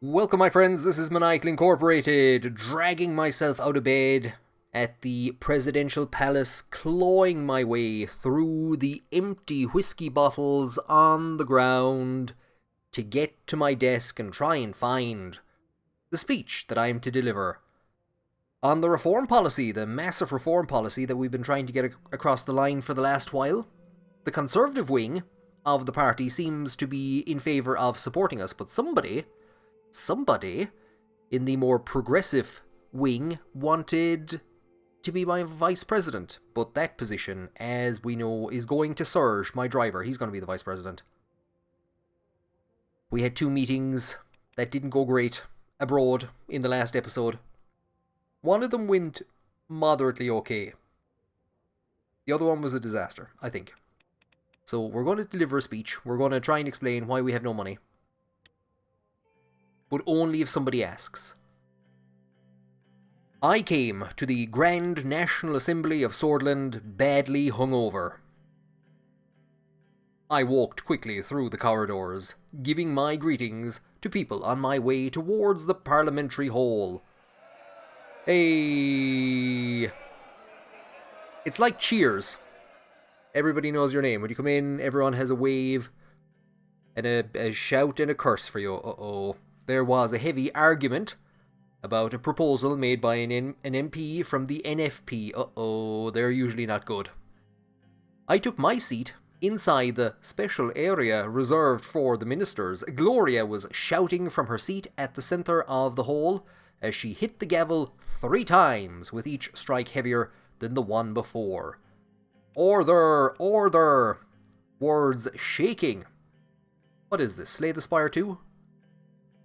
Welcome, my friends. This is Maniacal Incorporated, dragging myself out of bed at the presidential palace, clawing my way through the empty whiskey bottles on the ground to get to my desk and try and find the speech that I am to deliver on the reform policy, the massive reform policy that we've been trying to get across the line for the last while. The Conservative wing of the party seems to be in favour of supporting us, but somebody in the more progressive wing wanted to be my vice president. But that position, as we know, is going to Serge, my driver. He's going to be the vice president. We had 2 meetings that didn't go great abroad in the last episode. One of them went moderately okay. The other one was a disaster, I think. So we're going to deliver a speech. We're going to try and explain why we have no money. But only if somebody asks. I came to the Grand National Assembly of Sordland badly hungover. I walked quickly through the corridors, giving my greetings to people on my way towards the parliamentary hall. Hey! It's like Cheers. Everybody knows your name. When you come in, everyone has a wave and a shout and a curse for you. Uh-oh. There was a heavy argument about a proposal made by an MP from the NFP. Uh-oh, they're usually not good. I took my seat inside the special area reserved for the ministers. Gloria was shouting from her seat at the centre of the hall as she hit the gavel 3 times, with each strike heavier than the one before. Order! Order! Words shaking. What is this, Slay the Spire 2?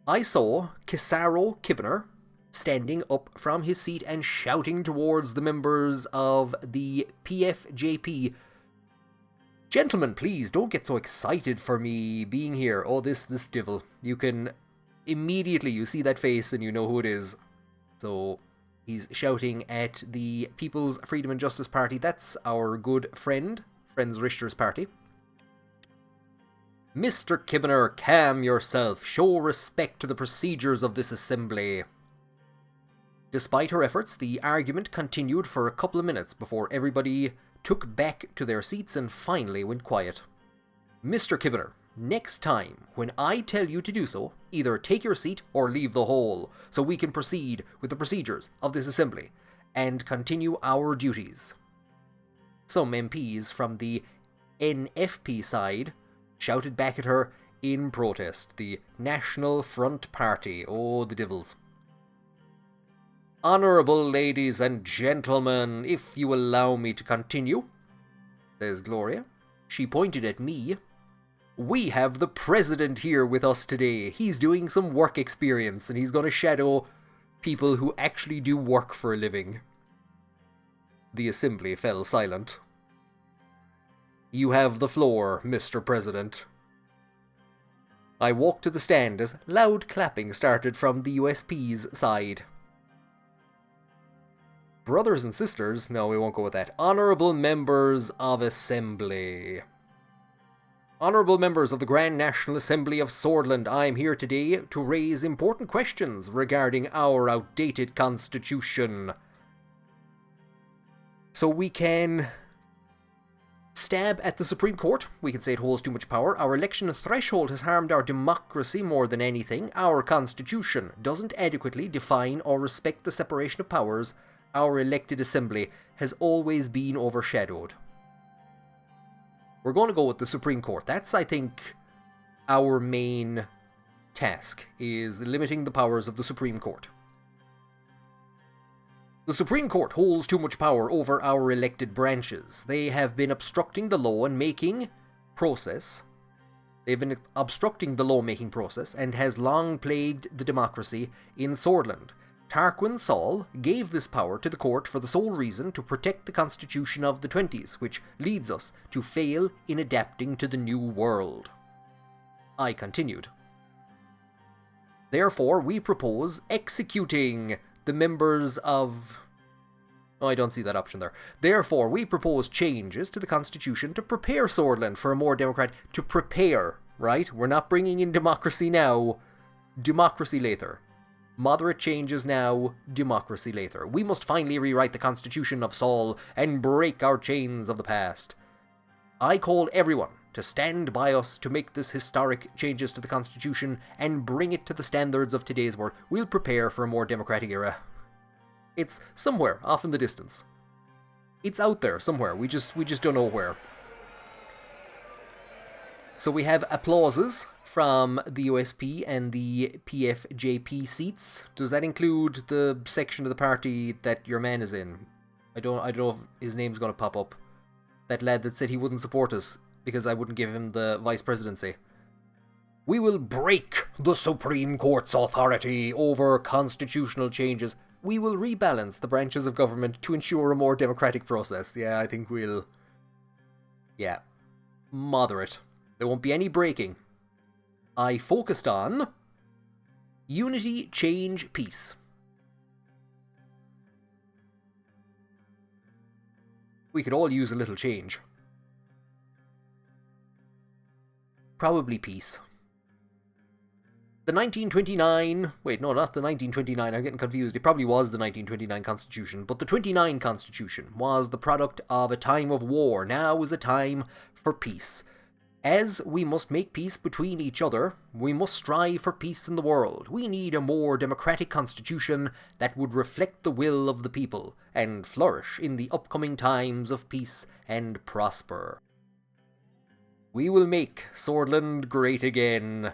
I saw Cesaro Kibner standing up from his seat and shouting towards the members of the PFJP. Gentlemen, please don't get so excited for me being here. Oh, this devil. You can immediately, you see that face and you know who it is. So he's shouting at the People's Freedom and Justice Party. That's our good friend, Friends Richter's party. Mr. Kibner, calm yourself. Show respect to the procedures of this assembly. Despite her efforts, the argument continued for a couple of minutes before everybody took back to their seats and finally went quiet. Mr. Kibner, next time, when I tell you to do so, either take your seat or leave the hall, so we can proceed with the procedures of this assembly and continue our duties. Some MPs from the NFP side shouted back at her in protest. The National Front Party. Oh, the devils. Honourable ladies and gentlemen, if you allow me to continue, says Gloria. She pointed at me. We have the president here with us today. He's doing some work experience and he's going to shadow people who actually do work for a living. The assembly fell silent. You have the floor, Mr. President. I walked to the stand as loud clapping started from the USP's side. Brothers and sisters, no, we won't go with that. Honourable members of Assembly. Honourable members of the Grand National Assembly of Sordland, I am here today to raise important questions regarding our outdated constitution. So we can stab at the Supreme Court. We can say it holds too much power. Our election threshold has harmed our democracy more than anything. Our constitution doesn't adequately define or respect the separation of powers. Our elected assembly has always been overshadowed. We're going to go with the Supreme Court. That's, I think, our main task, is limiting the powers of the Supreme Court. The Supreme Court holds too much power over our elected branches. They have been obstructing the law-making process. They've been obstructing the law-making process and has long plagued the democracy in Sordland. Tarquain Soll gave this power to the court for the sole reason to protect the constitution of the 20s, which leads us to fail in adapting to the new world. I continued. Therefore, we propose executing the members of... Oh, I don't see that option there. Therefore, we propose changes to the constitution to prepare Sordland for a more democratic... To prepare, right? We're not bringing in democracy now. democracy later. Moderate changes now, democracy later. We must finally rewrite the constitution of Soll and break our chains of the past. I call everyone to stand by us to make this historic changes to the constitution and bring it to the standards of today's world. We'll prepare for a more democratic era. It's somewhere off in the distance. It's out there somewhere. We just don't know where. So we have applauses from the USP and the PFJP seats. Does that include the section of the party that your man is in? I don't know if his name's going to pop up. That lad that said he wouldn't support us because I wouldn't give him the vice presidency. We will break the Supreme Court's authority over constitutional changes. We will rebalance the branches of government to ensure a more democratic process. Yeah, I think we'll... Yeah. Moderate. There won't be any breaking. I focused on unity, change, peace. We could all use a little change. Probably peace. The 1929... Wait, no, not the 1929. I'm getting confused. It probably was the 1929 Constitution. But the 29 Constitution was the product of a time of war. Now is a time for peace. As we must make peace between each other, we must strive for peace in the world. We need a more democratic constitution that would reflect the will of the people and flourish in the upcoming times of peace and prosper. We will make Sordland great again.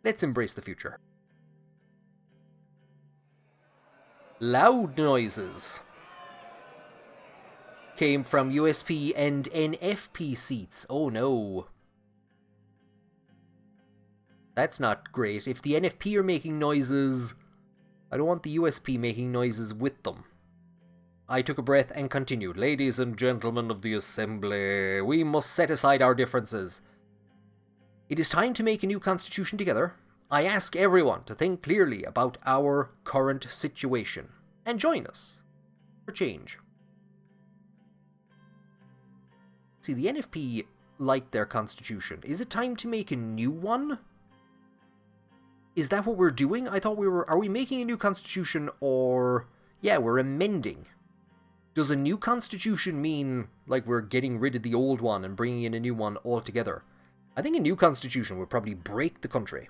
Let's embrace the future. Loud noises came from USP and NFP seats. Oh no. That's not great. If the NFP are making noises, I don't want the USP making noises with them. I took a breath and continued. Ladies and gentlemen of the Assembly, we must set aside our differences. It is time to make a new constitution together. I ask everyone to think clearly about our current situation and join us for change. See, the NFP liked their constitution. Is it time to make a new one? Is that what we're doing? I thought we were... Are we making a new constitution or... Yeah, we're amending. Does a new constitution mean, like, we're getting rid of the old one and bringing in a new one altogether? I think a new constitution would probably break the country.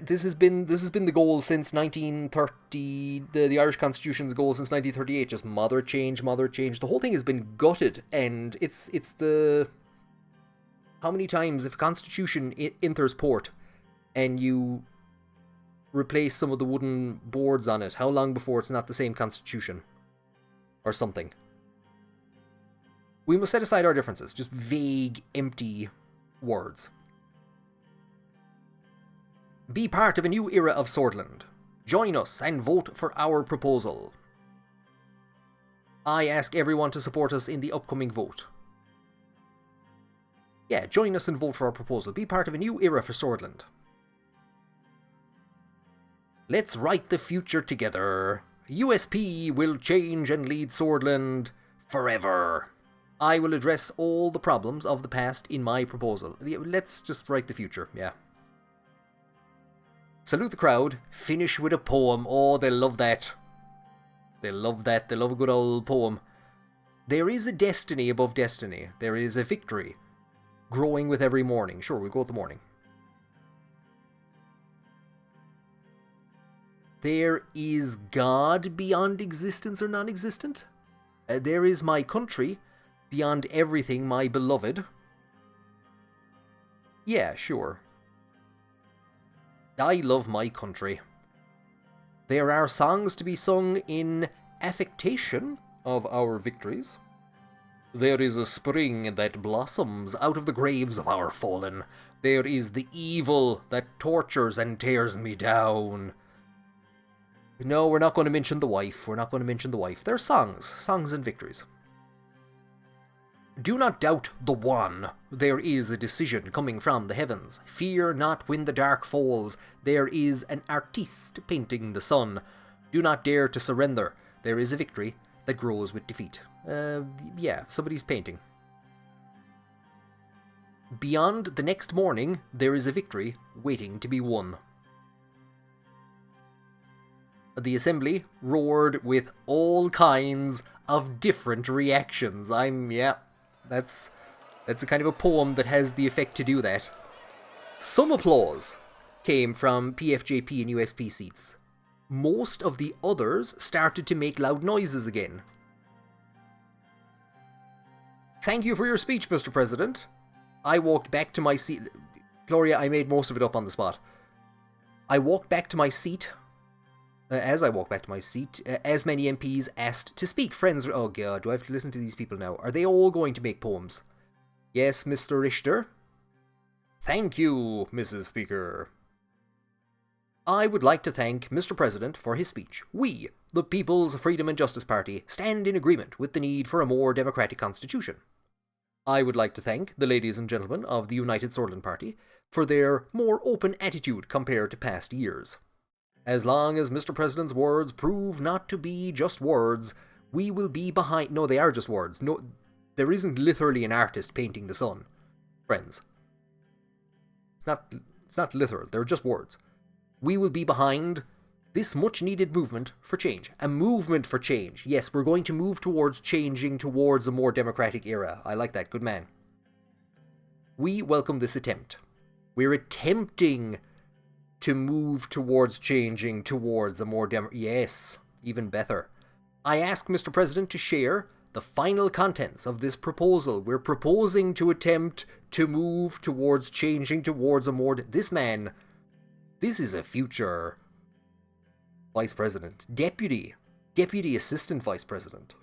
This has been the goal since 1930. The Irish Constitution's goal since 1938. Just moderate change, moderate change. The whole thing has been gutted, and it's the... How many times, if a constitution enters port and you replace some of the wooden boards on it, how long before it's not the same constitution? Or something. We must set aside our differences. Just vague, empty words. Be part of a new era of Sordland. Join us and vote for our proposal. I ask everyone to support us in the upcoming vote. Yeah, join us and vote for our proposal. Be part of a new era for Sordland. Let's write the future together. USP will change and lead Sordland forever. I will address all the problems of the past in my proposal. Let's just write the future, yeah. Salute the crowd. Finish with a poem. Oh, they'll love that. They'll love that. They love a good old poem. There is a destiny above destiny. There is a victory growing with every morning. Sure, we'll go with the morning. There is God beyond existence or non-existent. There is my country beyond everything, my beloved. Yeah, sure. I love my country. There are songs to be sung in affectation of our victories. There is a spring that blossoms out of the graves of our fallen. There is the evil that tortures and tears me down. No, we're not going to mention the wife. We're not going to mention the wife. They're songs and victories. Do not doubt the one. There is a decision coming from the heavens. Fear not when the dark falls. There is an artiste painting the sun. Do not dare to surrender. there is a victory that grows with defeat. Yeah, somebody's painting. Beyond the next morning, there is a victory waiting to be won. The assembly roared with all kinds of different reactions. That's a kind of a poem that has the effect to do that. Some applause came from PFJP and USP seats. Most of the others started to make loud noises again. Thank you for your speech, Mr. President. I walked back to my seat. Gloria, I made most of it up on the spot. I walked back to my seat. As I walked back to my seat, as many MPs asked to speak. Friends, oh god, do I have to listen to these people now? Are they all going to make poems? Yes, Mr. Richter. Thank you, Mrs. Speaker. I would like to thank Mr. President for his speech. We, the People's Freedom and Justice Party, stand in agreement with the need for a more democratic constitution. I would like to thank the ladies and gentlemen of the United Sordland Party for their more open attitude compared to past years. As long as Mr. President's words prove not to be just words, we will be behind... No, they are just words. No, there isn't literally an artist painting the sun. Friends. It's not literal, they're just words. We will be behind this much-needed movement for change. A movement for change. Yes, we're going to move towards changing towards a more democratic era. I like that. Good man. We welcome this attempt. We're attempting to move towards changing towards a more Yes, even better. I ask Mr. President to share the final contents of this proposal. We're proposing to attempt to move towards changing towards a more... This man... This is a future vice president. Deputy assistant vice president.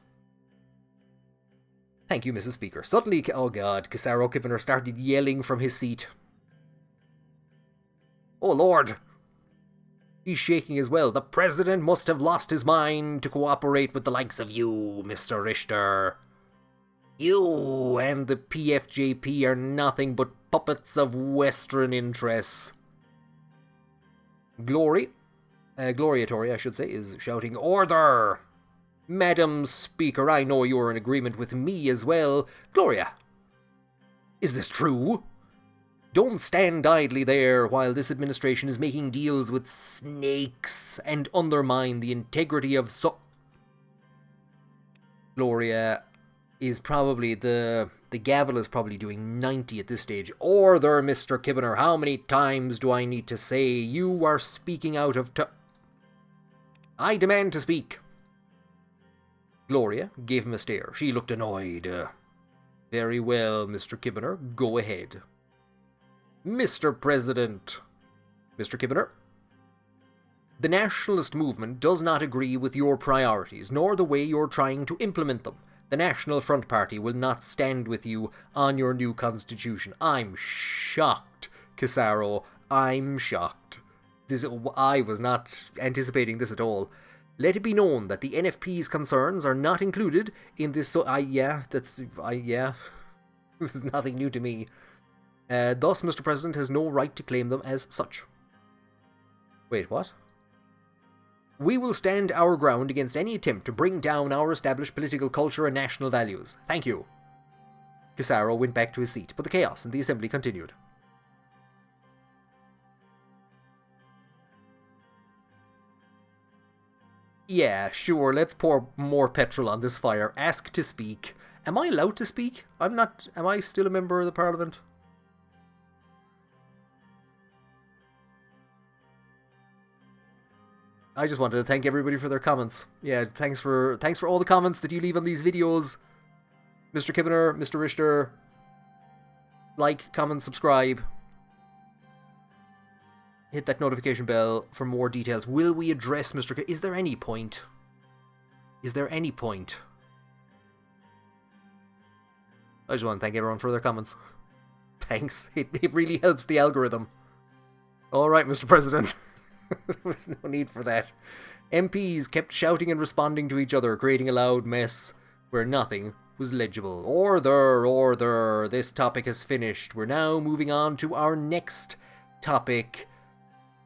Thank you, Mrs. Speaker. Suddenly, oh god, Casaro Kippener started yelling from his seat. Oh lord. He's shaking as well. The president must have lost his mind to cooperate with the likes of you, Mr. Richter. You and the PFJP are nothing but puppets of Western interests. Gloriatory, I should say, is shouting, Order! Madam Speaker, I know you're in agreement with me as well. Gloria, is this true? Don't stand idly there while this administration is making deals with snakes and undermine the integrity of Gloria is probably the gavel is probably doing 90 at this stage. Order, Mr. Kibbener. How many times do I need to say you are speaking out of I demand to speak. Gloria gave him a stare. She looked annoyed. Very well, Mr. Kibbener. Go ahead. Mr. President. Mr. Kibbener. The nationalist movement does not agree with your priorities, nor the way you're trying to implement them. The National Front Party will not stand with you on your new constitution. I'm shocked, Casaro. I'm shocked. I was not anticipating this at all. Let it be known that the NFP's concerns are not included in this. This is nothing new to me. Thus, Mr. President has no right to claim them as such. Wait, what? We will stand our ground against any attempt to bring down our established political culture and national values. Thank you. Casaro went back to his seat, but the chaos in the assembly continued. Yeah, sure, let's pour more petrol on this fire. Ask to speak. Am I allowed to speak? Am I still a member of the parliament? I just wanted to thank everybody for their comments. Yeah, thanks for all the comments that you leave on these videos. Mr. Kibbener, Mr. Richter. Like, comment, subscribe. Hit that notification bell for more details. Will we address Mr. Is there any point? Is there any point? I just want to thank everyone for their comments. Thanks. It really helps the algorithm. Alright, Mr. President. There was no need for that. MPs kept shouting and responding to each other, creating a loud mess where nothing was legible. Order, order. This topic is finished. We're now moving on to our next topic.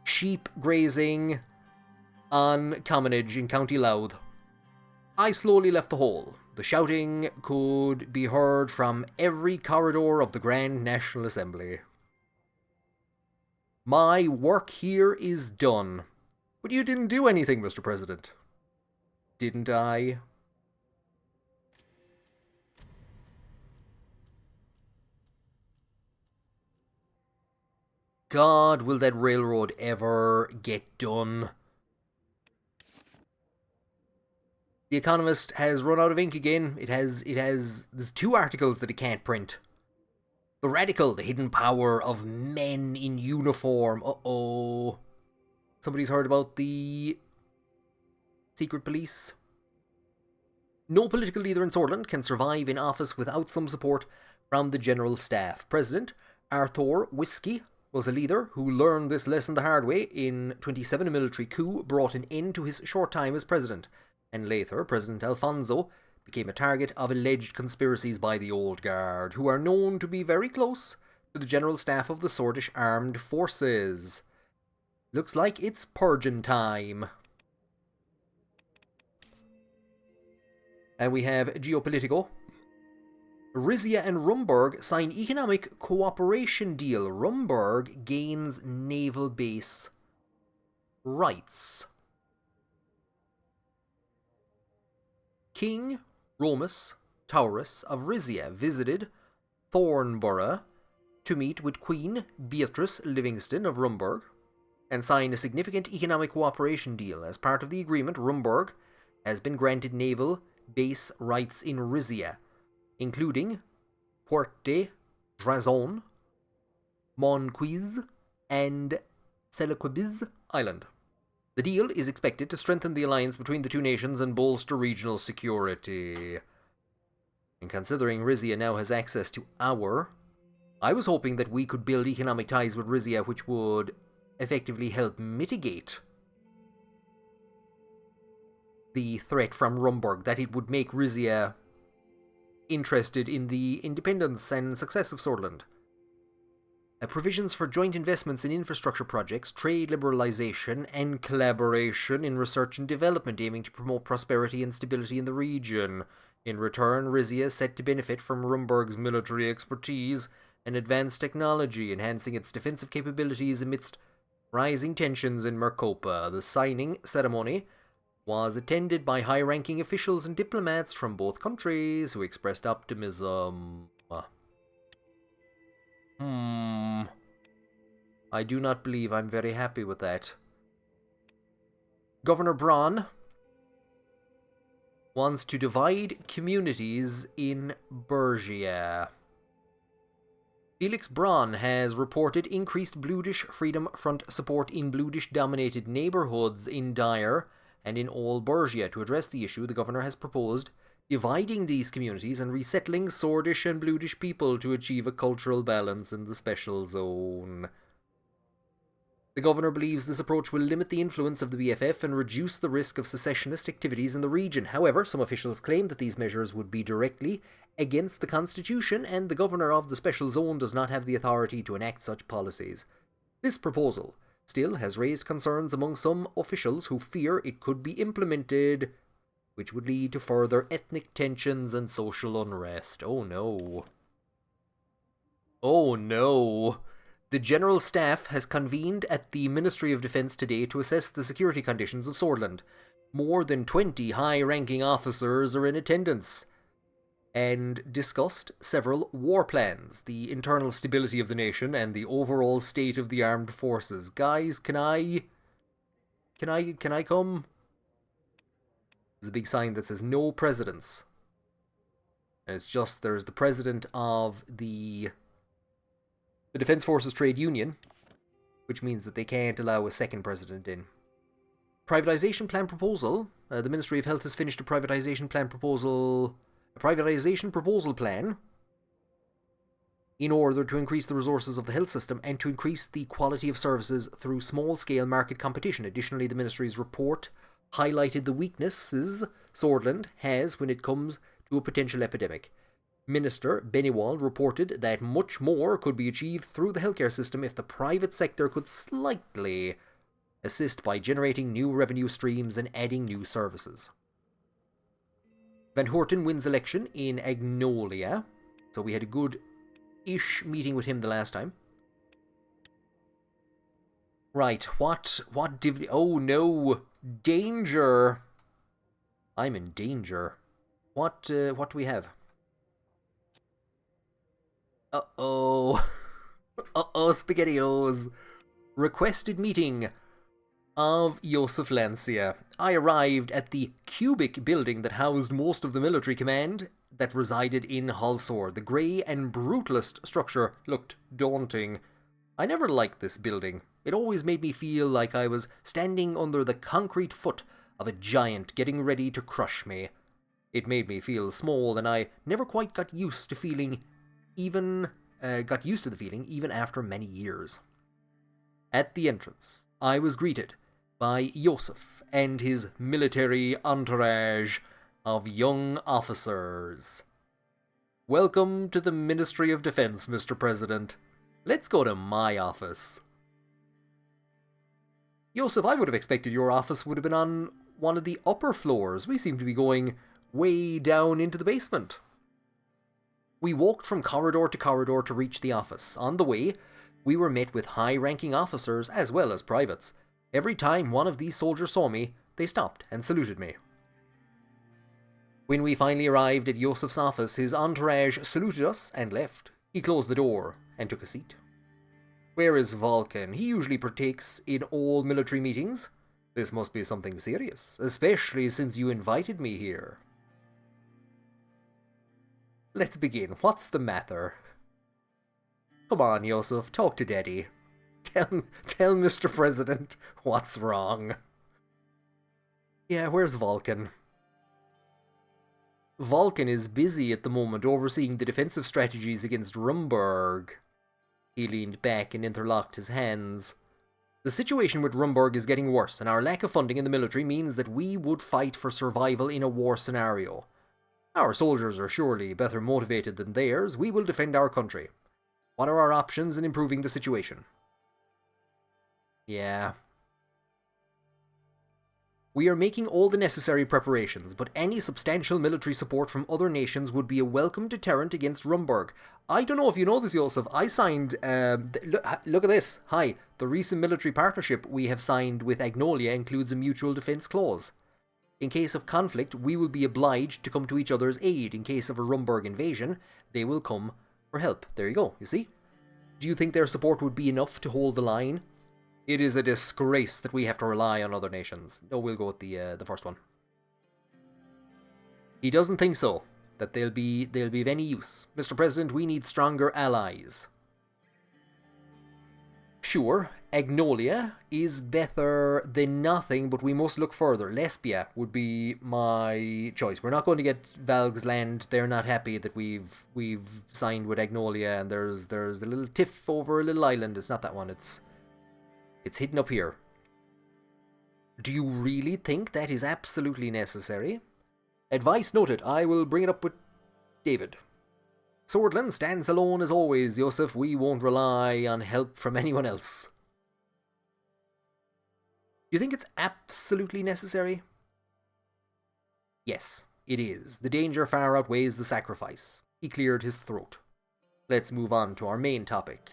Sheep grazing on Commonage in County Louth. I slowly left the hall. The shouting could be heard from every corridor of the Grand National Assembly. My work here is done. But you didn't do anything, Mr. President. Didn't I? God, will that railroad ever get done? The Economist has run out of ink again. There's 2 articles that it can't print. The Radical, the hidden power of men in uniform. Uh-oh. Somebody's heard about the secret police. No political leader in Sordland can survive in office without some support from the general staff. President Arthur Whiskey was a leader who learned this lesson the hard way. In 27, a military coup brought an end to his short time as president, and later President Alfonso became a target of alleged conspiracies by the Old Guard, who are known to be very close to the general staff of the Sordish armed forces. Looks like it's purging time. And we have Geopolitico. Rizia and Rumburg sign economic cooperation deal. Rumburg gains naval base rights. King Romus Taurus of Rizia visited Thornborough to meet with Queen Beatrice Livingston of Rumburg and sign a significant economic cooperation deal. As part of the agreement, Rumburg has been granted naval base rights in Rizia, including Puerto Drazon, Monquiz, and Selequibiz Island. The deal is expected to strengthen the alliance between the 2 nations and bolster regional security. And considering Rizia now has access to I was hoping that we could build economic ties with Rizia which would effectively help mitigate the threat from Rumburg, that it would make Rizia interested in the independence and success of Sordland. Provisions for joint investments in infrastructure projects, trade liberalization, and collaboration in research and development aiming to promote prosperity and stability in the region. In return, Rizia is set to benefit from Rumburg's military expertise and advanced technology, enhancing its defensive capabilities amidst rising tensions in Mercopa. The signing ceremony was attended by high-ranking officials and diplomats from both countries who expressed optimism. I do not believe I'm very happy with that. Governor Braun wants to divide communities in Bergia. Felix Braun has reported increased Bludish Freedom Front support in Bludish-dominated neighbourhoods in Dyer and in all Bergia. To address the issue, the governor has proposed dividing these communities and resettling Sordish and Bludish people to achieve a cultural balance in the special zone. The governor believes this approach will limit the influence of the BFF and reduce the risk of secessionist activities in the region. However, some officials claim that these measures would be directly against the constitution, and the governor of the special zone does not have the authority to enact such policies. This proposal still has raised concerns among some officials who fear it could be implemented, which would lead to further ethnic tensions and social unrest. Oh no. Oh no. The General Staff has convened at the Ministry of Defence today to assess the security conditions of Sordland. More than 20 high-ranking officers are in attendance and discussed several war plans, the internal stability of the nation, and the overall state of the armed forces. Guys, can I come? There's a big sign that says no presidents. And it's just, there's the president of the Defence Forces Trade Union, which means that they can't allow a second president in. Privatization plan proposal. The Ministry of Health has finished a privatization proposal plan in order to increase the resources of the health system and to increase the quality of services through small-scale market competition. Additionally, the Ministry's report highlighted the weaknesses Sordland has when it comes to a potential epidemic. Minister Beniwald reported that much more could be achieved through the healthcare system if the private sector could slightly assist by generating new revenue streams and adding new services. Van Horten wins election in Agnolia. So we had a good-ish meeting with him the last time. Right, what oh no! Danger! I'm in danger. What do we have? Uh-oh. Uh-oh, SpaghettiOs. Requested meeting of Joseph Lancia. I arrived at the cubic building that housed most of the military command that resided in Halsor. The grey and brutalist structure looked daunting. I never liked this building. It always made me feel like I was standing under the concrete foot of a giant getting ready to crush me. It made me feel small, and I never quite got used to the feeling even after many years. At the entrance, I was greeted by Joseph and his military entourage of young officers. Welcome to the Ministry of Defense, Mr. President. Let's go to my office. Joseph, I would have expected your office would have been on one of the upper floors. We seem to be going way down into the basement. We walked from corridor to corridor to reach the office. On the way, we were met with high-ranking officers as well as privates. Every time one of these soldiers saw me, they stopped and saluted me. When we finally arrived at Joseph's office, his entourage saluted us and left. He closed the door and took a seat. Where is Vulcan? He usually partakes in all military meetings. This must be something serious, especially since you invited me here. Let's begin. What's the matter? Come on, Joseph, talk to Daddy. Tell Mr. President what's wrong. Yeah, where's Vulcan? Vulcan is busy at the moment overseeing the defensive strategies against Rumburg. He leaned back and interlocked his hands. The situation with Rumburg is getting worse, and our lack of funding in the military means that we would fight for survival in a war scenario. Our soldiers are surely better motivated than theirs. We will defend our country. What are our options in improving the situation? Yeah. We are making all the necessary preparations, but any substantial military support from other nations would be a welcome deterrent against Rumburg. I don't know if you know this, Joseph. I signed... look at this. Hi. The recent military partnership we have signed with Agnolia includes a mutual defense clause. In case of conflict, we will be obliged to come to each other's aid. In case of a Rumburg invasion, they will come for help. There you go, you see? Do you think their support would be enough to hold the line? It is a disgrace that we have to rely on other nations. No, we'll go with the first one. He doesn't think so, that they'll be of any use. Mr. President, we need stronger allies. Sure, Agnolia is better than nothing, but we must look further. Lesbia would be my choice. We're not going to get Valg's land. They're not happy that we've signed with Agnolia, and there's a little tiff over a little island. It's not that one. It's hidden up here. Do you really think that is absolutely necessary? Advice noted. I will bring it up with David. Sordland stands alone as always, Joseph. We won't rely on help from anyone else. Do you think it's absolutely necessary? Yes, it is. The danger far outweighs the sacrifice. He cleared his throat. Let's move on to our main topic.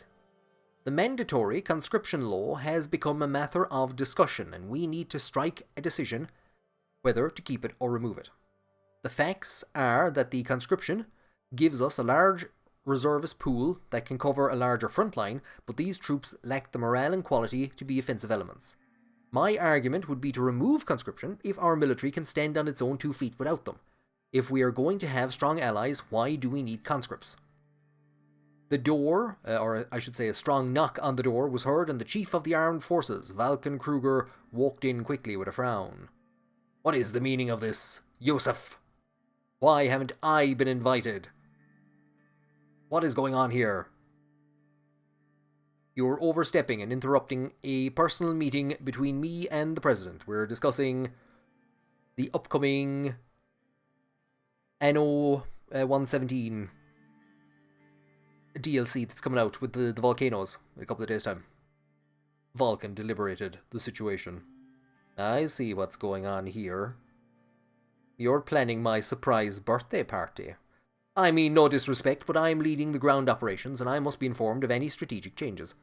The mandatory conscription law has become a matter of discussion, and we need to strike a decision whether to keep it or remove it. The facts are that the conscription gives us a large reservist pool that can cover a larger front line, but these troops lack the morale and quality to be offensive elements. My argument would be to remove conscription if our military can stand on its own 2 feet without them. If we are going to have strong allies, why do we need conscripts? The door, or I should say a strong knock on the door, was heard, and the chief of the armed forces, Valken Kruger, walked in quickly with a frown. What is the meaning of this, Joseph? Why haven't I been invited? What is going on here? You're overstepping and interrupting a personal meeting between me and the president. We're discussing the upcoming Anno 117 DLC that's coming out with the volcanoes in a couple of days' time. Vulcan deliberated the situation. I see what's going on here. You're planning my surprise birthday party. I mean, no disrespect, but I'm leading the ground operations, and I must be informed of any strategic changes.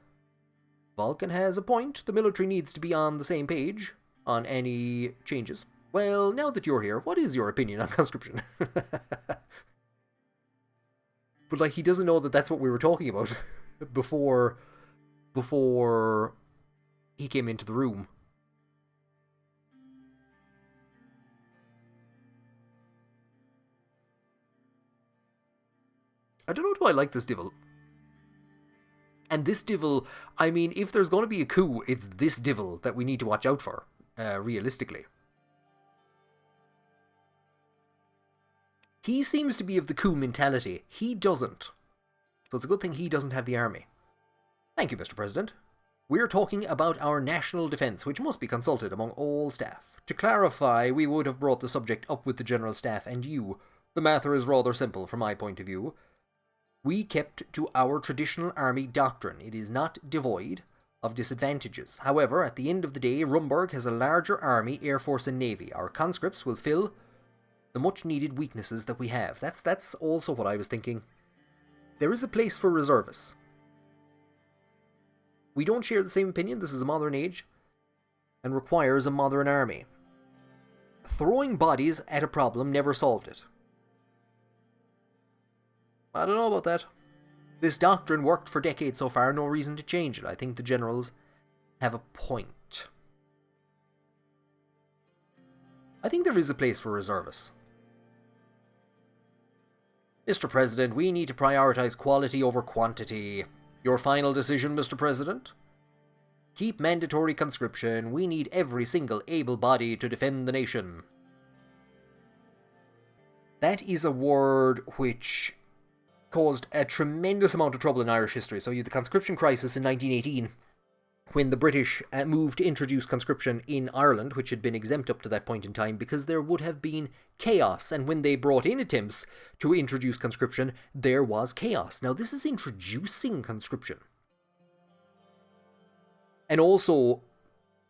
Vulcan has a point. The military needs to be on the same page on any changes. Well, now that you're here, what is your opinion on conscription? But, like, he doesn't know that that's what we were talking about before he came into the room. I don't know, do I like this divil? And this divil, I mean, if there's going to be a coup, it's this divil that we need to watch out for, realistically. He seems to be of the coup mentality. He doesn't. So it's a good thing he doesn't have the army. Thank you, Mr. President. We're talking about our national defence, which must be consulted among all staff. To clarify, we would have brought the subject up with the General Staff and you. The matter is rather simple from my point of view. We kept to our traditional army doctrine. It is not devoid of disadvantages. However, at the end of the day, Rumburg has a larger army, air force and navy. Our conscripts will fill the much-needed weaknesses that we have. That's also what I was thinking. There is a place for reservists. We don't share the same opinion. This is a modern age and requires a modern army. Throwing bodies at a problem never solved it. I don't know about that. This doctrine worked for decades so far, no reason to change it. I think the generals have a point. I think there is a place for reservists. Mr. President, we need to prioritize quality over quantity. Your final decision, Mr. President? Keep mandatory conscription. We need every single able body to defend the nation. That is a word which caused a tremendous amount of trouble in Irish history. So you had the conscription crisis in 1918, when the British moved to introduce conscription in Ireland, which had been exempt up to that point in time, because there would have been chaos. And when they brought in attempts to introduce conscription, there was chaos. Now, this is introducing conscription. And also,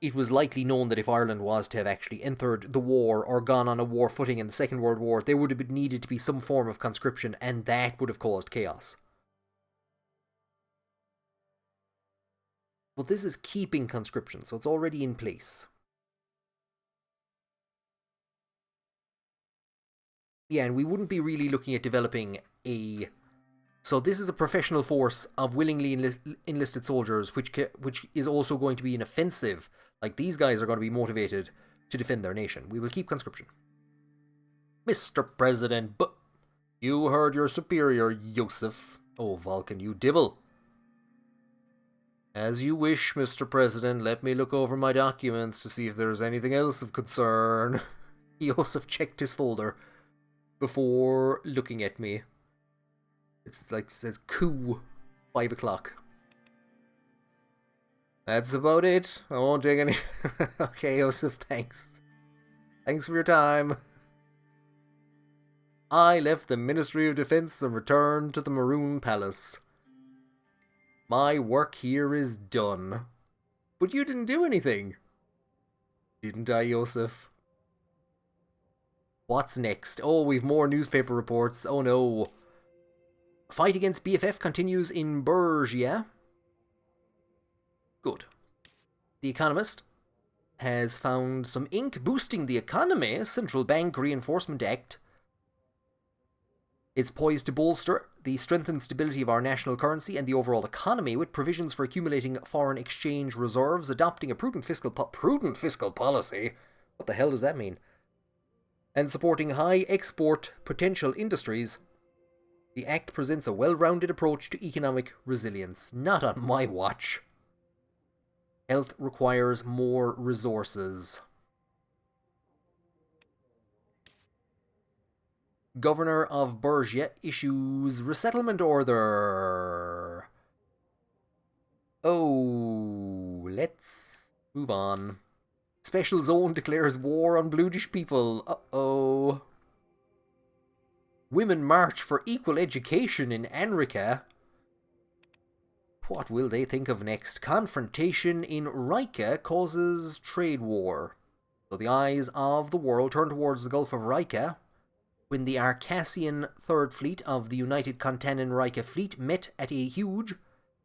it was likely known that if Ireland was to have actually entered the war or gone on a war footing in the Second World War, there would have needed to be some form of conscription, and that would have caused chaos. But this is keeping conscription, so it's already in place. Yeah, and we wouldn't be really looking at developing a... So this is a professional force of willingly enlisted soldiers, which is also going to be an offensive. Like, these guys are going to be motivated to defend their nation. We will keep conscription. Mr. President, but you heard your superior, Joseph. Oh, Vulcan, you divil. As you wish, Mr. President. Let me look over my documents to see if there's anything else of concern. Joseph checked his folder before looking at me. It's like, it says coup, 5 o'clock. That's about it. I won't take any... Okay, Joseph, thanks. Thanks for your time. I left the Ministry of Defense and returned to the Maroon Palace. My work here is done. But you didn't do anything. Didn't I, Joseph? What's next? Oh, we've more newspaper reports. Oh no. Fight against BFF continues in Bergia. Good. The Economist has found some ink boosting the economy. Central Bank Reinforcement Act. It's poised to bolster the strengthened stability of our national currency and the overall economy, with provisions for accumulating foreign exchange reserves, adopting a prudent fiscal policy. What the hell does that mean? And supporting high export potential industries. The Act presents a well-rounded approach to economic resilience. Not on my watch. Health requires more resources. Governor of Bergia issues resettlement order. Oh, let's move on. Special Zone declares war on Bluedish people. Uh-oh. Women march for equal education in Anrica. What will they think of next? Confrontation in Rica causes trade war. So the eyes of the world turned towards the Gulf of Rica when the Arcassian Third Fleet of the United Contanin Rica Fleet met at a huge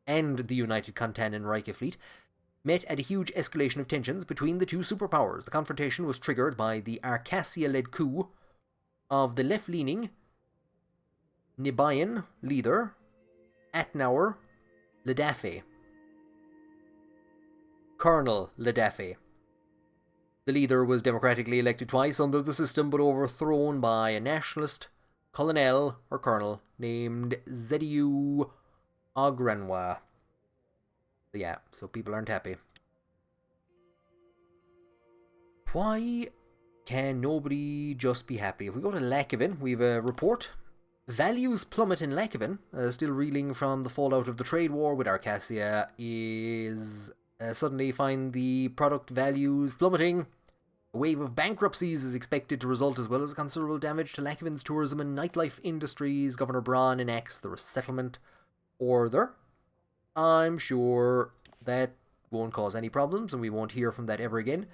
escalation of tensions between the two superpowers. The confrontation was triggered by the Arcassia-led coup of the left-leaning Nibayan leader Atnaur Ladafe. Colonel Ladafe. The leader was democratically elected twice under the system, but overthrown by a nationalist colonel named Zediu Ogranwa. Yeah, so people aren't happy. Why can nobody just be happy? If we go to Lakevan, we have a report. Values plummet in Lakevan, still reeling from the fallout of the trade war with Arcassia, is suddenly find the product values plummeting. A wave of bankruptcies is expected to result, as well as considerable damage to Lakevan's tourism and nightlife industries. Governor Braun enacts the resettlement order. I'm sure that won't cause any problems, and we won't hear from that ever again.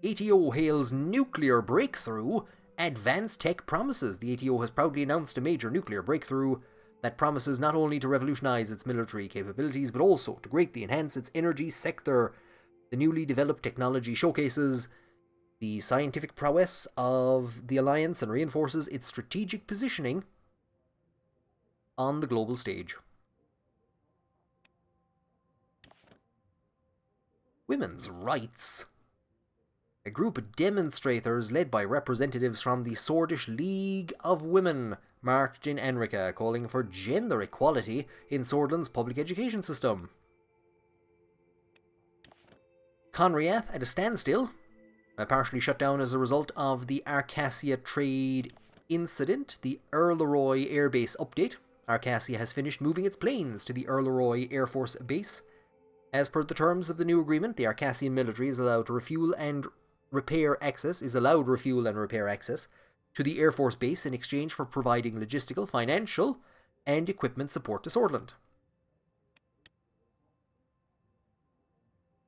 ATO hails nuclear breakthrough. Advanced tech promises. The ATO has proudly announced a major nuclear breakthrough that promises not only to revolutionize its military capabilities, but also to greatly enhance its energy sector. The newly developed technology showcases the scientific prowess of the Alliance and reinforces its strategic positioning on the global stage. Women's rights. A group of demonstrators led by representatives from the Swordish League of Women marched in Anrica, calling for gender equality in Sordland's public education system. Conriath at a standstill, partially shut down as a result of the Arcassia trade incident. The Erleroy Air Base update. Arcassia has finished moving its planes to the Erleroy Air Force Base. As per the terms of the new agreement, the Arcassian military is allowed refuel and repair access to the Air Force Base in exchange for providing logistical, financial, and equipment support to Sordland.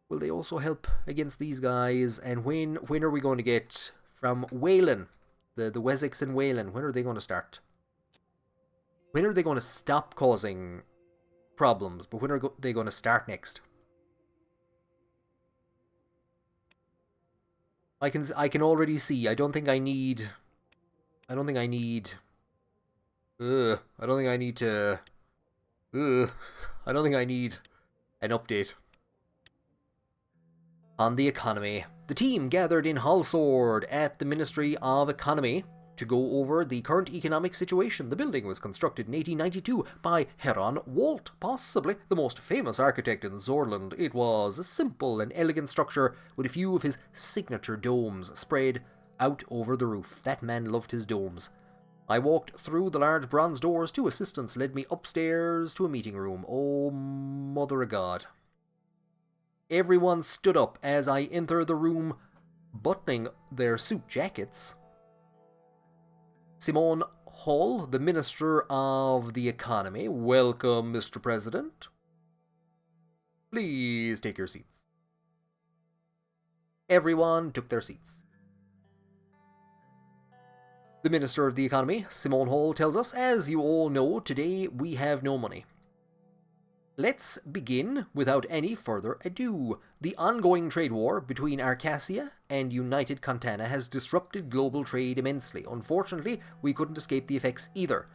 Will they also help against these guys? And when are we going to get from Wayland, the Wessex and Wayland, when are they going to start? When are they going to stop causing problems? But when are they going to start next? I can already see. I don't think I need an update. On the economy. The team gathered in Hallsword at the Ministry of Economy to go over the current economic situation. The building was constructed in 1892 by Heron Walt, possibly the most famous architect in Sordland. It was a simple and elegant structure with a few of his signature domes spread out over the roof. That man loved his domes. I walked through the large bronze doors. Two assistants led me upstairs to a meeting room. Oh, mother of God. Everyone stood up as I entered the room, buttoning their suit jackets. Simone Hall, the Minister of the Economy. Welcome, Mr. President. Please take your seats. Everyone took their seats. The Minister of the Economy, Simone Hall, tells us, as you all know, today we have no money. Let's begin without any further ado. The ongoing trade war between Arcassia and United Contana has disrupted global trade immensely. Unfortunately, we couldn't escape the effects either.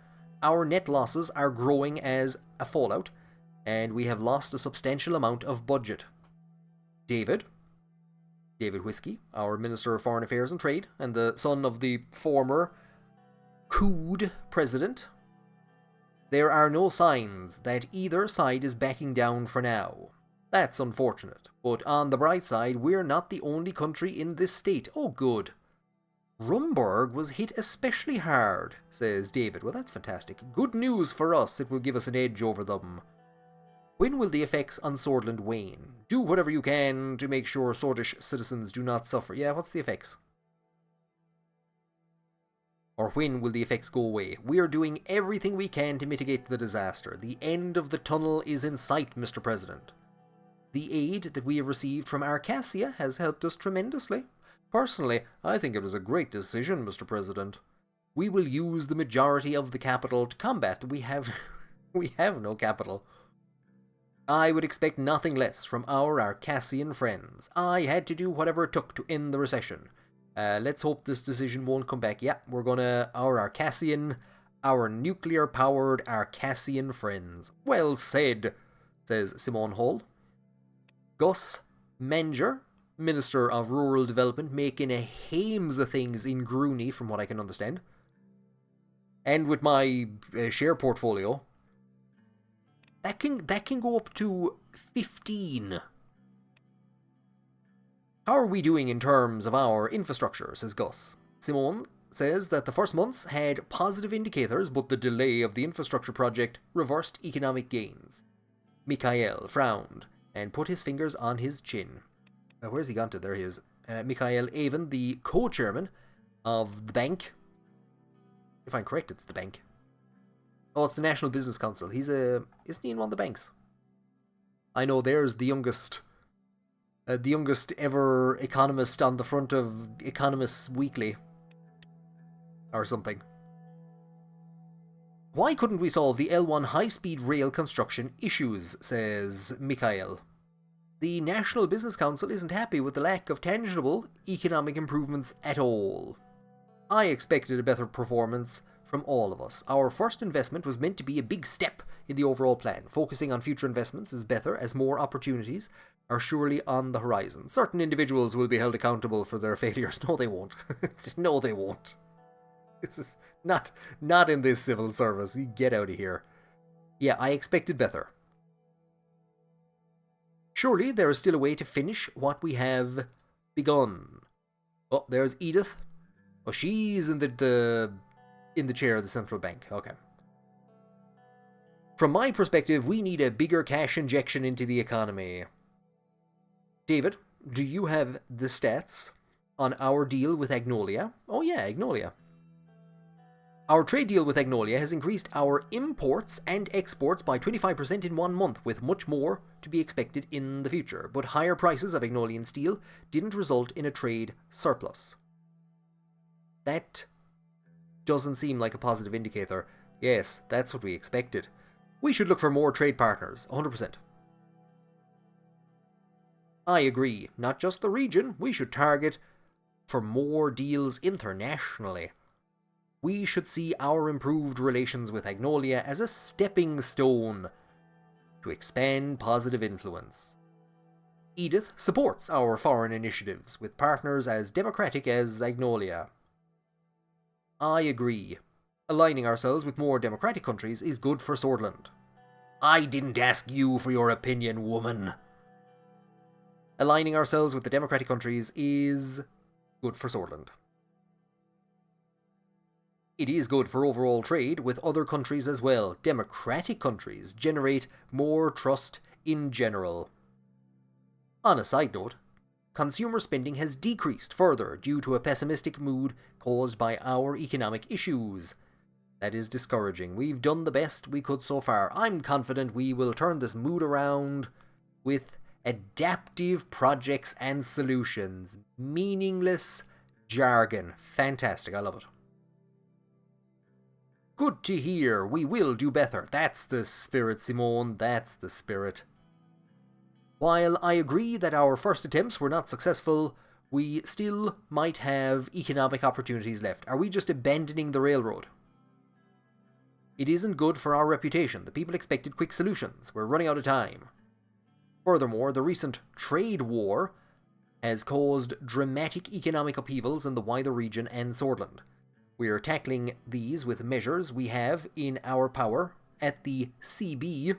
Our net losses are growing as a fallout, and we have lost a substantial amount of budget. David Whiskey, our Minister of Foreign Affairs and Trade, and the son of the former couped president. There are no signs that either side is backing down for now. That's unfortunate, but on the bright side, we're not the only country in this state. Oh, good. Rumburg was hit especially hard, says David. Well, that's fantastic. Good news for us. It will give us an edge over them. When will the effects on Sordland wane? Do whatever you can to make sure Swordish citizens do not suffer. Yeah, what's the effects? Or when will the effects go away? We are doing everything we can to mitigate the disaster. The end of the tunnel is in sight, Mr. President. The aid that we have received from Arcassia has helped us tremendously. Personally, I think it was a great decision, Mr. President. We will use the majority of the capital to combat we have we have no capital. I would expect nothing less from our Arcassian friends. I had to do whatever it took to end the recession. Let's hope this decision won't come back. Yeah, we're gonna... our nuclear-powered Arcassian friends. Well said, says Simone Hall. Gus Menger, Minister of Rural Development, making a hames of things in Grooney, from what I can understand. And with my share portfolio, that can go up to 15. How are we doing in terms of our infrastructure, says Gus. Simone says that the first months had positive indicators, but the delay of the infrastructure project reversed economic gains. Mikhail frowned and put his fingers on his chin. Where's he gone to? There he is. Mikhail Avon, the co-chairman of the bank. If I'm correct, it's the bank. Oh, it's the National Business Council. Isn't he in one of the banks? I know there's the youngest ever economist on the front of Economists Weekly. Or something. Why couldn't we solve the L1 high-speed rail construction issues, says Mikhail. The National Business Council isn't happy with the lack of tangible economic improvements at all. I expected a better performance from all of us. Our first investment was meant to be a big step in the overall plan. Focusing on future investments is better, as more opportunities are surely on the horizon. Certain individuals will be held accountable for their failures. No, they won't. No, they won't. This is not in this civil service. You get out of here. Yeah, I expected better. Surely there is still a way to finish what we have begun. Oh, there's Edith. Oh, she's in the chair of the central bank. Okay. From my perspective, we need a bigger cash injection into the economy. David, do you have the stats on our deal with Agnolia? Oh yeah, Agnolia. Our trade deal with Agnolia has increased our imports and exports by 25% in 1 month, with much more to be expected in the future. But higher prices of Agnolian steel didn't result in a trade surplus. That doesn't seem like a positive indicator. Yes, that's what we expected. We should look for more trade partners, 100%. I agree. Not just the region, we should target for more deals internationally. We should see our improved relations with Agnolia as a stepping stone to expand positive influence. Edith supports our foreign initiatives with partners as democratic as Agnolia. I agree. Aligning ourselves with more democratic countries is good for Sordland. I didn't ask you for your opinion, woman. Aligning ourselves with the democratic countries is good for Sordland. It is good for overall trade with other countries as well. Democratic countries generate more trust in general. On a side note, consumer spending has decreased further due to a pessimistic mood caused by our economic issues. That is discouraging. We've done the best we could so far. I'm confident we will turn this mood around with adaptive projects and solutions. Meaningless jargon. Fantastic. I love it. Good to hear. We will do better. That's the spirit, Simone. That's the spirit. While I agree that our first attempts were not successful, we still might have economic opportunities left. Are we just abandoning the railroad? It isn't good for our reputation. The people expected quick solutions. We're running out of time. Furthermore, the recent trade war has caused dramatic economic upheavals in the wider region and Sordland. We are tackling these with measures we have in our power at the CB,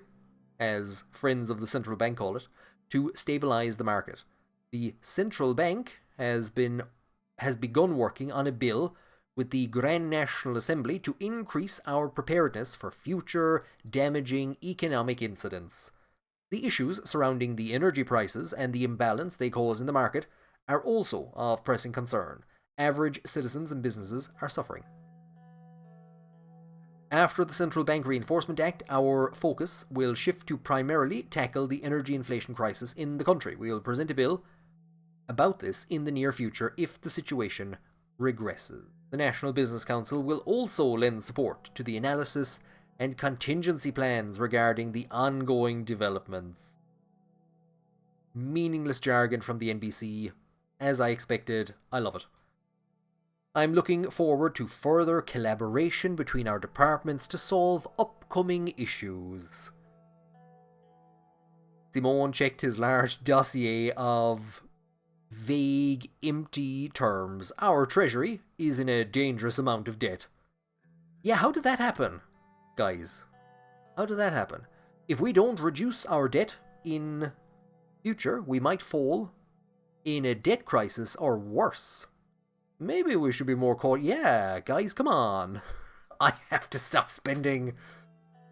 as friends of the central bank call it, to stabilize the market. The central bank has begun working on a bill with the Grand National Assembly to increase our preparedness for future damaging economic incidents. The issues surrounding the energy prices and the imbalance they cause in the market are also of pressing concern. Average citizens and businesses are suffering. After the Central Bank Reinforcement Act, our focus will shift to primarily tackle the energy inflation crisis in the country. We will present a bill about this in the near future if the situation regresses. The National Business Council will also lend support to the analysis and contingency plans regarding the ongoing developments. Meaningless jargon from the NBC. As I expected, I love it. I'm looking forward to further collaboration between our departments to solve upcoming issues. Simon checked his large dossier of vague, empty terms. Our treasury is in a dangerous amount of debt. Yeah, how did that happen, guys? How did that happen? If we don't reduce our debt in future, we might fall in a debt crisis or worse. Maybe we should be more cautious. Yeah, guys, come on. I have to stop spending.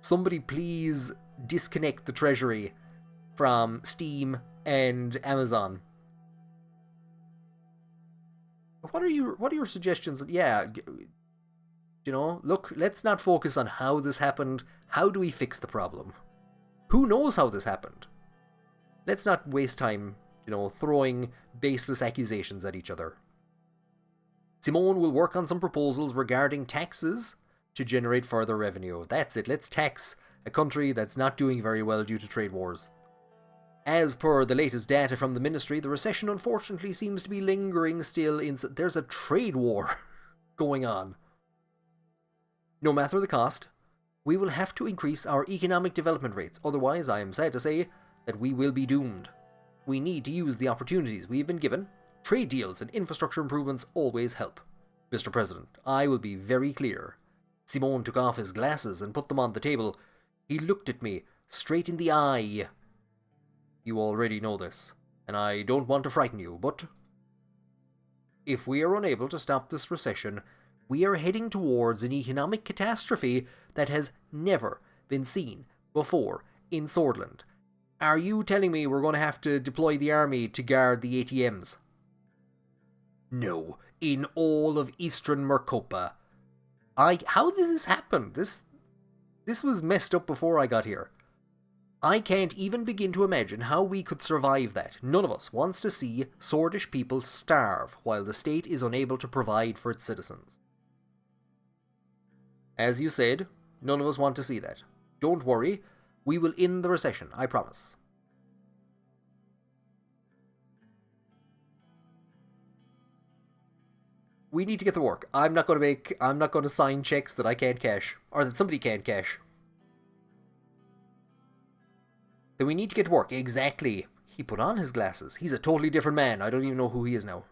Somebody please disconnect the treasury from Steam and Amazon. What are your suggestions? Yeah, you know, look, let's not focus on how this happened. How do we fix the problem? Who knows how this happened? Let's not waste time, you know, throwing baseless accusations at each other. Simone will work on some proposals regarding taxes to generate further revenue. That's it. Let's tax a country that's not doing very well due to trade wars. As per the latest data from the ministry, the recession unfortunately seems to be lingering still in... There's a trade war going on. No matter the cost, we will have to increase our economic development rates. Otherwise, I am sad to say that we will be doomed. We need to use the opportunities we've been given. Trade deals and infrastructure improvements always help. Mr. President, I will be very clear. Simon took off his glasses and put them on the table. He looked at me straight in the eye. You already know this, and I don't want to frighten you, but if we are unable to stop this recession, we are heading towards an economic catastrophe that has never been seen before in Sordland. Are you telling me we're going to have to deploy the army to guard the ATMs? No, in all of Eastern Mercopa. How did this happen? This was messed up before I got here. I can't even begin to imagine how we could survive that. None of us wants to see Swordish people starve while the state is unable to provide for its citizens. As you said, none of us want to see that. Don't worry, we will end the recession, I promise. We need to get to work. I'm not going to sign checks that I can't cash, or that somebody can't cash. Then we need to get to work. Exactly. He put on his glasses. He's a totally different man. I don't even know who he is now.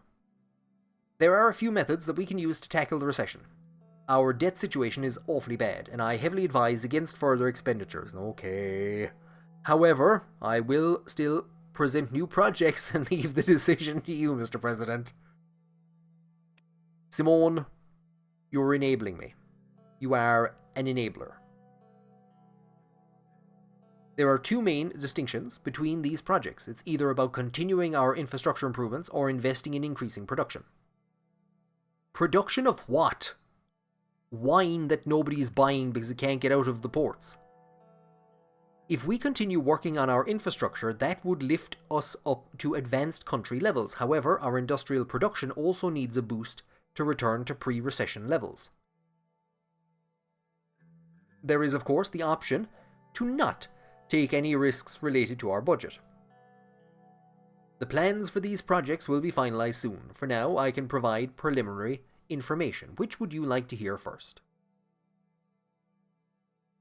There are a few methods that we can use to tackle the recession. Our debt situation is awfully bad, and I heavily advise against further expenditures. Okay. However, I will still present new projects and leave the decision to you, Mr. President. Simone, you're enabling me. You are an enabler. There are two main distinctions between these projects. It's either about continuing our infrastructure improvements or investing in increasing production. Production of what? Wine that nobody's buying because it can't get out of the ports. If we continue working on our infrastructure, that would lift us up to advanced country levels. However, our industrial production also needs a boost to return to pre-recession levels. There is, of course, the option to not take any risks related to our budget. The plans for these projects will be finalized soon. For now, I can provide preliminary information. Which would you like to hear first?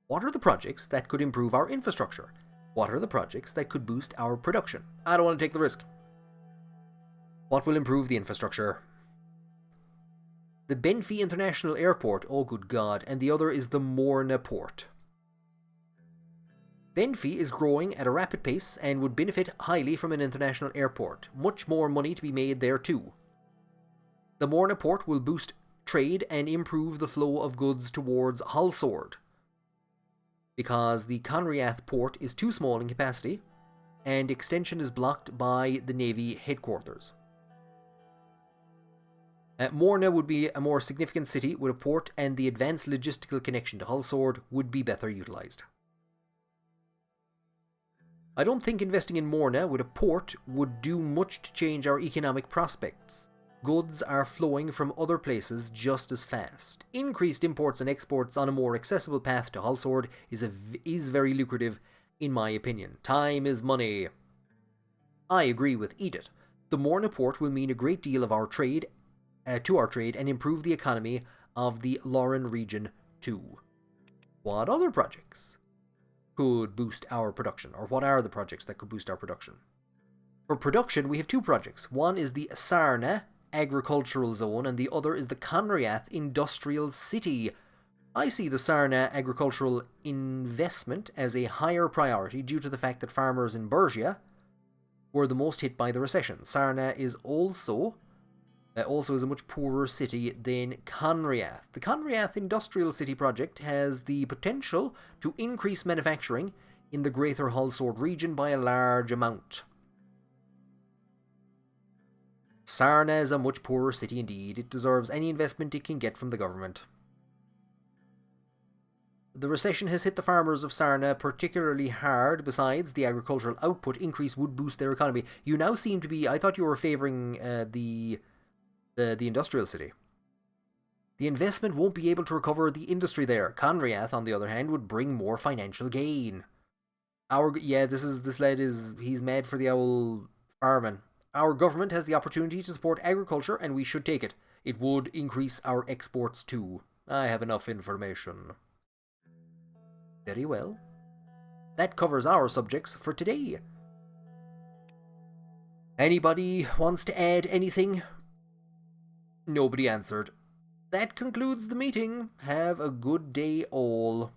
What are the projects that could improve our infrastructure? What are the projects that could boost our production? I don't want to take the risk. What will improve the infrastructure? The Benfi International Airport, oh good god, and the other is the Morna Port. Benfi is growing at a rapid pace and would benefit highly from an international airport. Much more money to be made there too. The Morna Port will boost trade and improve the flow of goods towards Halsord, because the Conriath port is too small in capacity and extension is blocked by the Navy headquarters. Morna would be a more significant city with a port, and the advanced logistical connection to Halsord would be better utilised. I don't think investing in Morna with a port would do much to change our economic prospects. Goods are flowing from other places just as fast. Increased imports and exports on a more accessible path to Hullsword is very lucrative, in my opinion. Time is money. I agree with Edith. The Morna port will mean a great deal of our trade, to our trade, and improve the economy of the Lauren region too. What other projects could boost our production, or what are the projects that could boost our production? For production, we have two projects. One is the Sarna agricultural zone, and the other is the Conriath industrial city. I see the Sarna agricultural investment as a higher priority due to the fact that farmers in Bergia were the most hit by the recession. Sarna is also is a much poorer city than Conriath. The Conriath Industrial City project has the potential to increase manufacturing in the Greater Hullsword region by a large amount. Sarna is a much poorer city indeed. It deserves any investment it can get from the government. The recession has hit the farmers of Sarna particularly hard. Besides, the agricultural output increase would boost their economy. You now seem to be... I thought you were favouring the industrial city. The investment won't be able to recover the industry there. Conriath, on the other hand, would bring more financial gain. This lad is... he's mad for the owl farming. Our government has the opportunity to support agriculture, and we should take it. It would increase our exports too. I have enough information. Very well. That covers our subjects for today. Anybody wants to add anything? Nobody answered. That concludes the meeting. Have a good day all.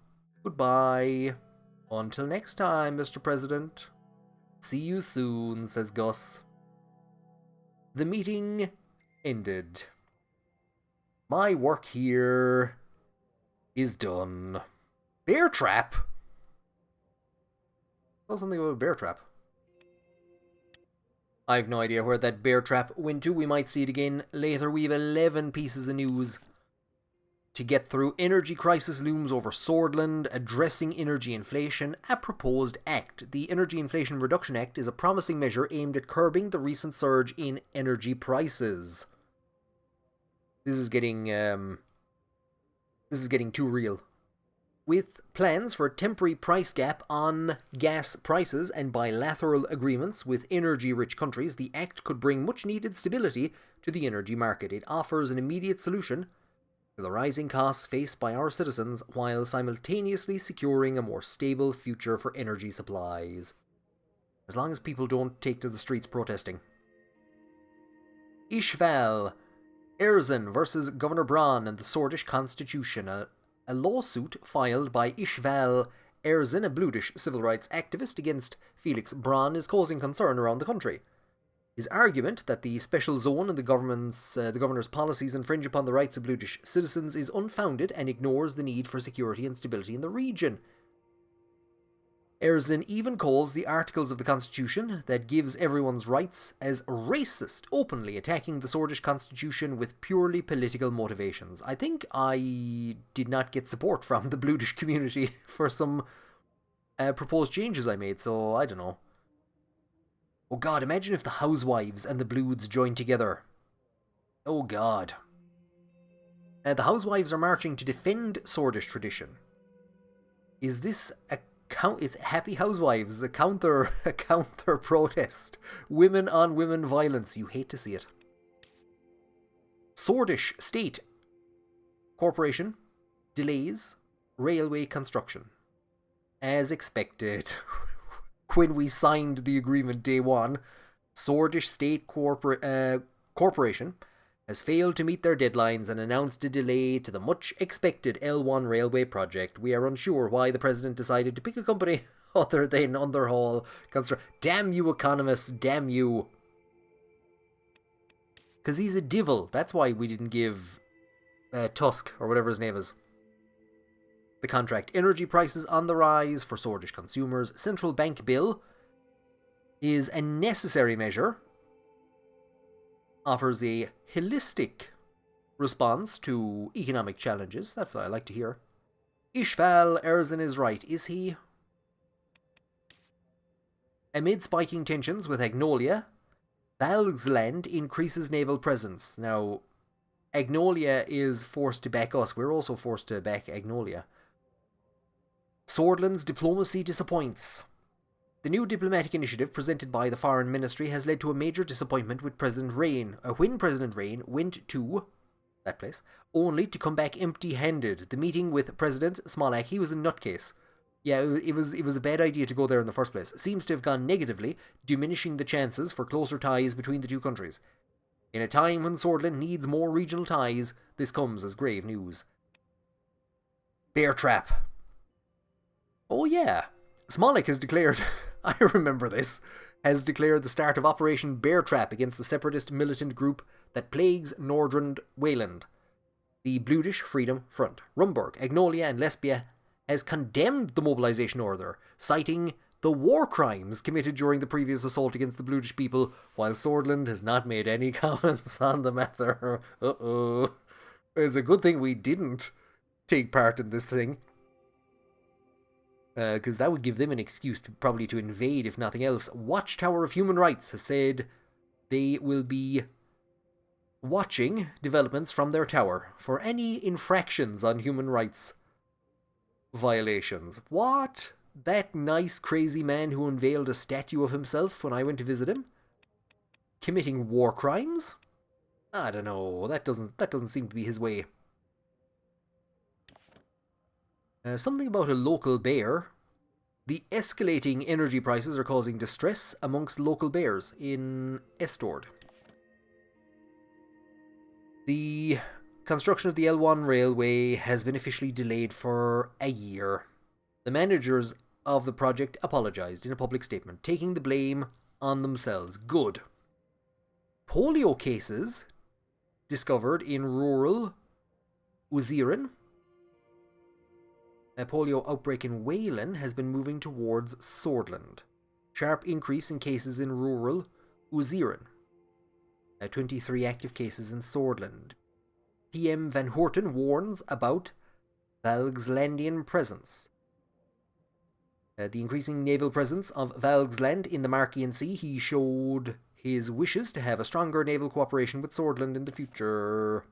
Goodbye. Until next time, Mr. President. See you soon, says Gus. The meeting ended. My work here is done. Bear trap? Saw something about a bear trap. I have no idea where that bear trap went to. We might see it again later. We have 11 pieces of news to get through. Energy crisis looms over Sordland, addressing energy inflation, a proposed act. The Energy Inflation Reduction Act is a promising measure aimed at curbing the recent surge in energy prices. This is getting too real. With plans for a temporary price gap on gas prices and bilateral agreements with energy-rich countries, the Act could bring much-needed stability to the energy market. It offers an immediate solution to the rising costs faced by our citizens while simultaneously securing a more stable future for energy supplies. As long as people don't take to the streets protesting. Ishval, Erzin versus Governor Braun and the Sordish Constitution. A lawsuit filed by Ishval Erzin, a Bludish civil rights activist, against Felix Braun is causing concern around the country. His argument that the special zone and the governor's policies infringe upon the rights of Bludish citizens is unfounded and ignores the need for security and stability in the region. Erzin even calls the articles of the Constitution that gives everyone's rights as racist, openly attacking the Sordish Constitution with purely political motivations. I think I did not get support from the Bludish community for some proposed changes I made, so I don't know. Oh god, imagine if the Housewives and the Bloods joined together. Oh god. The Housewives are marching to defend Sordish tradition. Is this it's Happy Housewives, a counter protest. Women on women violence. You hate to see it. Sordish State Corporation delays railway construction. As expected. When we signed the agreement day one, Sordish State Corporation has failed to meet their deadlines and announced a delay to the much-expected L1 railway project. We are unsure why the president decided to pick a company other than Underhaul Construction. Damn you, economists, damn you. Because he's a divil. That's why we didn't give Tusk, or whatever his name is, the contract. Energy prices on the rise for Sordish consumers. Central bank bill is a necessary measure. Offers a holistic response to economic challenges. That's what I like to hear. Ishval Erzin is right, is he? Amid spiking tensions with Agnolia, Valgsland increases naval presence. Now, Agnolia is forced to back us. We're also forced to back Agnolia. Sordland's diplomacy disappoints. The new diplomatic initiative presented by the Foreign Ministry has led to a major disappointment with President Rain. When President Rain went to that place, only to come back empty-handed. The meeting with President Smolak, he was a nutcase. Yeah, it was a bad idea to go there in the first place. Seems to have gone negatively, diminishing the chances for closer ties between the two countries. In a time when Sordland needs more regional ties, this comes as grave news. Bear Trap. Oh yeah, Smolak has declared, I remember this, has declared the start of Operation Bear Trap against the separatist militant group that plagues northern Wayland. The Bludish Freedom Front, Rumburg, Agnolia and Lesbia has condemned the mobilization order, citing the war crimes committed during the previous assault against the Bludish people, while Sordland has not made any comments on the matter. Uh-oh. It's a good thing we didn't take part in this thing. Because that would give them an excuse probably to invade, if nothing else. Watchtower of Human Rights has said they will be watching developments from their tower for any infractions on human rights violations. What? That nice crazy man who unveiled a statue of himself when I went to visit him? Committing war crimes? I don't know. That doesn't seem to be his way. Something about a local bear. The escalating energy prices are causing distress amongst local bears in Estord. The construction of the L1 railway has been officially delayed for a year. The managers of the project apologized in a public statement, taking the blame on themselves. Good. Polio cases discovered in rural Suzerain. A polio outbreak in Wayland has been moving towards Sordland. Sharp increase in cases in rural Suzerain. 23 active cases in Sordland. PM Van Hoorten warns about Valgslandian presence. The increasing naval presence of Valgsland in the Marquian Sea, he showed his wishes to have a stronger naval cooperation with Sordland in the future.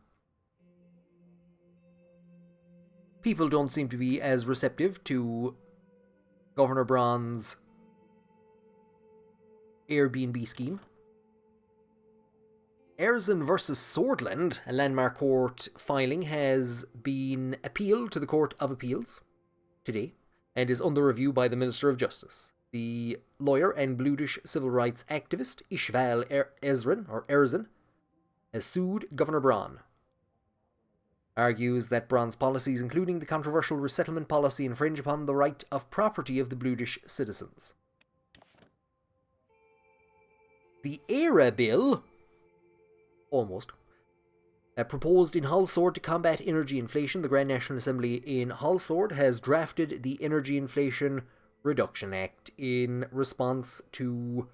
People don't seem to be as receptive to Governor Braun's Airbnb scheme. Erzin versus Sordland, a landmark court filing, has been appealed to the Court of Appeals today and is under review by the Minister of Justice. The lawyer and Bludish civil rights activist Ishval Erzin has sued Governor Braun. Argues that Braun's policies, including the controversial resettlement policy, infringe upon the right of property of the Bludish citizens. The ERA bill, almost, proposed in Hallsord to combat energy inflation. The Grand National Assembly in Hallsord has drafted the Energy Inflation Reduction Act in response to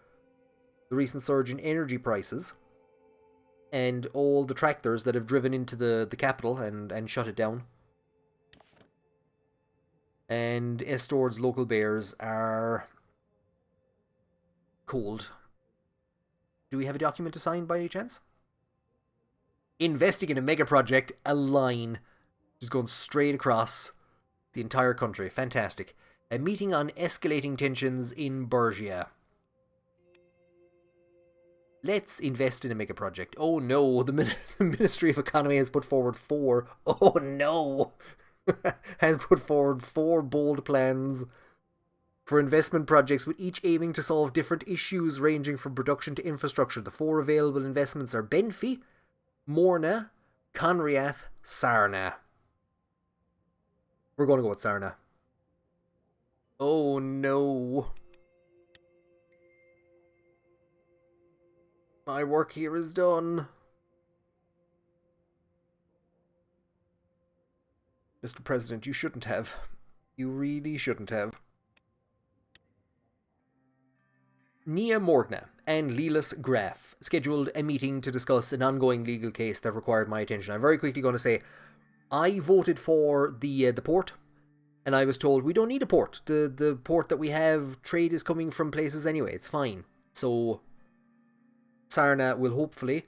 the recent surge in energy prices and all the tractors that have driven into the capital and shut it down. And Estord's local bears are cold. Do we have a document to sign by any chance? Investing in a mega project, a line just going straight across the entire country. Fantastic. A meeting on escalating tensions in Bergia. Let's invest in a mega project. Oh no, the Ministry of Economy has put forward four bold plans for investment projects, with each aiming to solve different issues ranging from production to infrastructure. The four available investments are Benfi, Morna, Conriath, Sarna. We're going to go with Sarna. Oh no. My work here is done. Mr. President, you shouldn't have. You really shouldn't have. Nia Morgna and Lelis Graf scheduled a meeting to discuss an ongoing legal case that required my attention. I'm very quickly going to say, I voted for the port And I was told, we don't need a port. The port that we have, trade is coming from places anyway. It's fine. So Sarna will hopefully...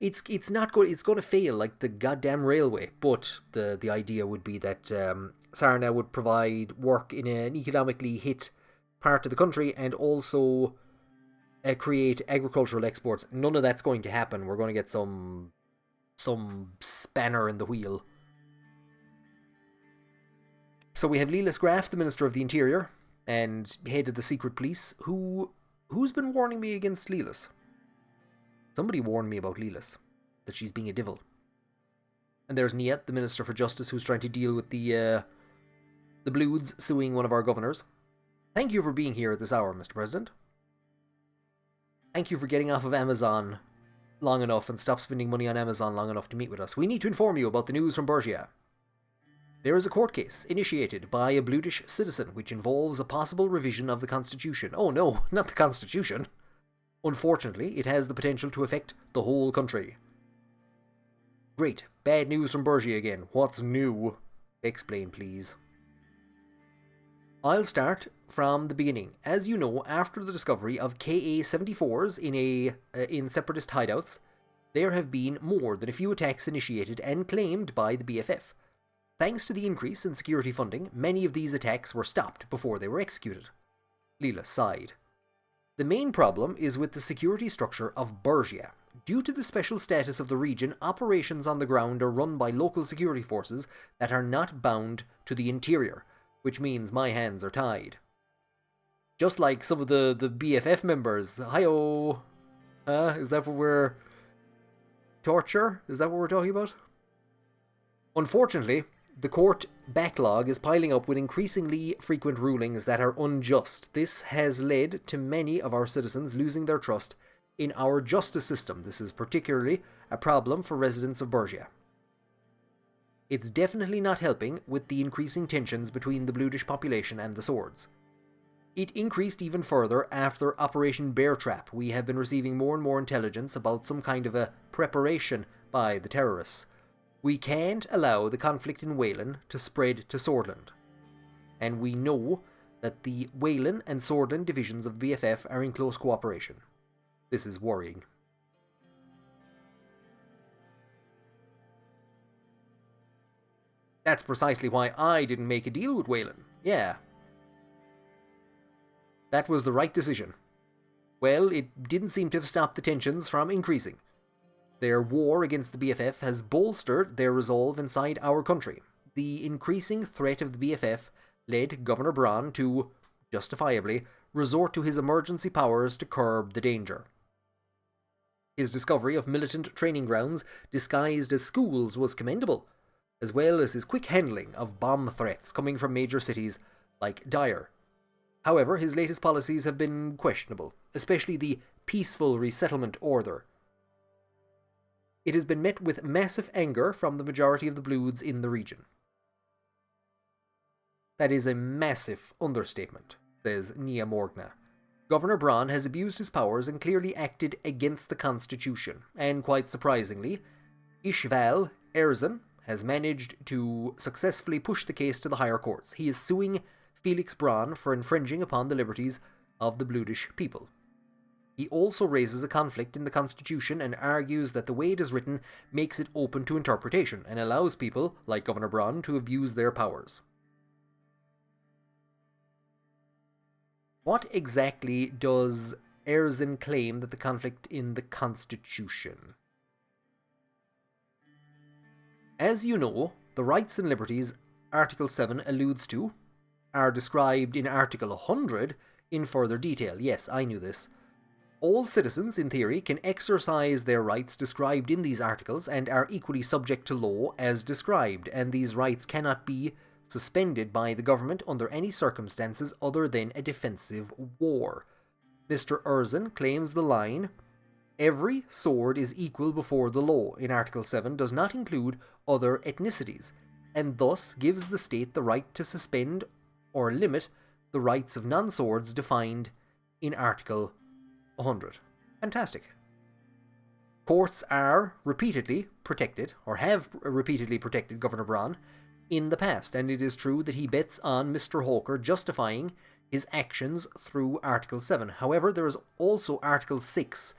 It's not good. It's going to fail like the goddamn railway. But the idea would be that Sarna would provide work in an economically hit part of the country and also create agricultural exports. None of that's going to happen. We're going to get some spanner in the wheel. So we have Lelis Graff, the Minister of the Interior, and head of the secret police, who's been warning me against Lelis? Somebody warned me about Lelis, that she's being a devil. And there's Niet, the Minister for Justice, who's trying to deal with the Bloods suing one of our governors. Thank you for being here at this hour, Mr. President. Thank you for getting off of Amazon long enough and stop spending money on Amazon long enough to meet with us. We need to inform you about the news from Bergia. There is a court case initiated by a Bludish citizen which involves a possible revision of the Constitution. Oh no, not the Constitution. Unfortunately, it has the potential to affect the whole country. Great. Bad news from Bergia again. What's new? Explain, please. I'll start from the beginning. As you know, after the discovery of KA-74s in separatist hideouts, there have been more than a few attacks initiated and claimed by the BFF. Thanks to the increase in security funding, many of these attacks were stopped before they were executed. Leela sighed. The main problem is with the security structure of Bergia. Due to the special status of the region, operations on the ground are run by local security forces that are not bound to the interior, which means my hands are tied. Just like some of the BFF members. Hi-oh! Is that what we're... Torture? Is that what we're talking about? Unfortunately, the court backlog is piling up with increasingly frequent rulings that are unjust. This has led to many of our citizens losing their trust in our justice system. This is particularly a problem for residents of Bergia. It's definitely not helping with the increasing tensions between the Bludish population and the Swords. It increased even further after Operation Bear Trap. We have been receiving more and more intelligence about some kind of a preparation by the terrorists. We can't allow the conflict in Wayland to spread to Sordland. And we know that the Wayland and Sordland divisions of the BFF are in close cooperation. This is worrying. That's precisely why I didn't make a deal with Wayland. Yeah. That was the right decision. Well, it didn't seem to have stopped the tensions from increasing. Their war against the BFF has bolstered their resolve inside our country. The increasing threat of the BFF led Governor Braun to, justifiably, resort to his emergency powers to curb the danger. His discovery of militant training grounds disguised as schools was commendable, as well as his quick handling of bomb threats coming from major cities like Dyer. However, his latest policies have been questionable, especially the Peaceful Resettlement Order. It has been met with massive anger from the majority of the Bloods in the region. That is a massive understatement, says Nia Morgna. Governor Braun has abused his powers and clearly acted against the Constitution, and quite surprisingly, Ishval Erzan has managed to successfully push the case to the higher courts. He is suing Felix Braun for infringing upon the liberties of the Bludish people. He also raises a conflict in the Constitution and argues that the way it is written makes it open to interpretation and allows people, like Governor Braun, to abuse their powers. What exactly does Erzan claim that the conflict in the Constitution? As you know, the rights and liberties Article 7 alludes to are described in Article 100 in further detail. Yes, I knew this. All citizens, in theory, can exercise their rights described in these articles and are equally subject to law as described, and these rights cannot be suspended by the government under any circumstances other than a defensive war. Mr. Erzan claims the line, "Every sword is equal before the law," in Article 7 does not include other ethnicities, and thus gives the state the right to suspend or limit the rights of non-swords defined in Article 100. Fantastic. Courts are repeatedly protected, or have repeatedly protected Governor Braun, in the past, and it is true that he bets on Mr. Hawker justifying his actions through Article 7. However, there is also Article 6.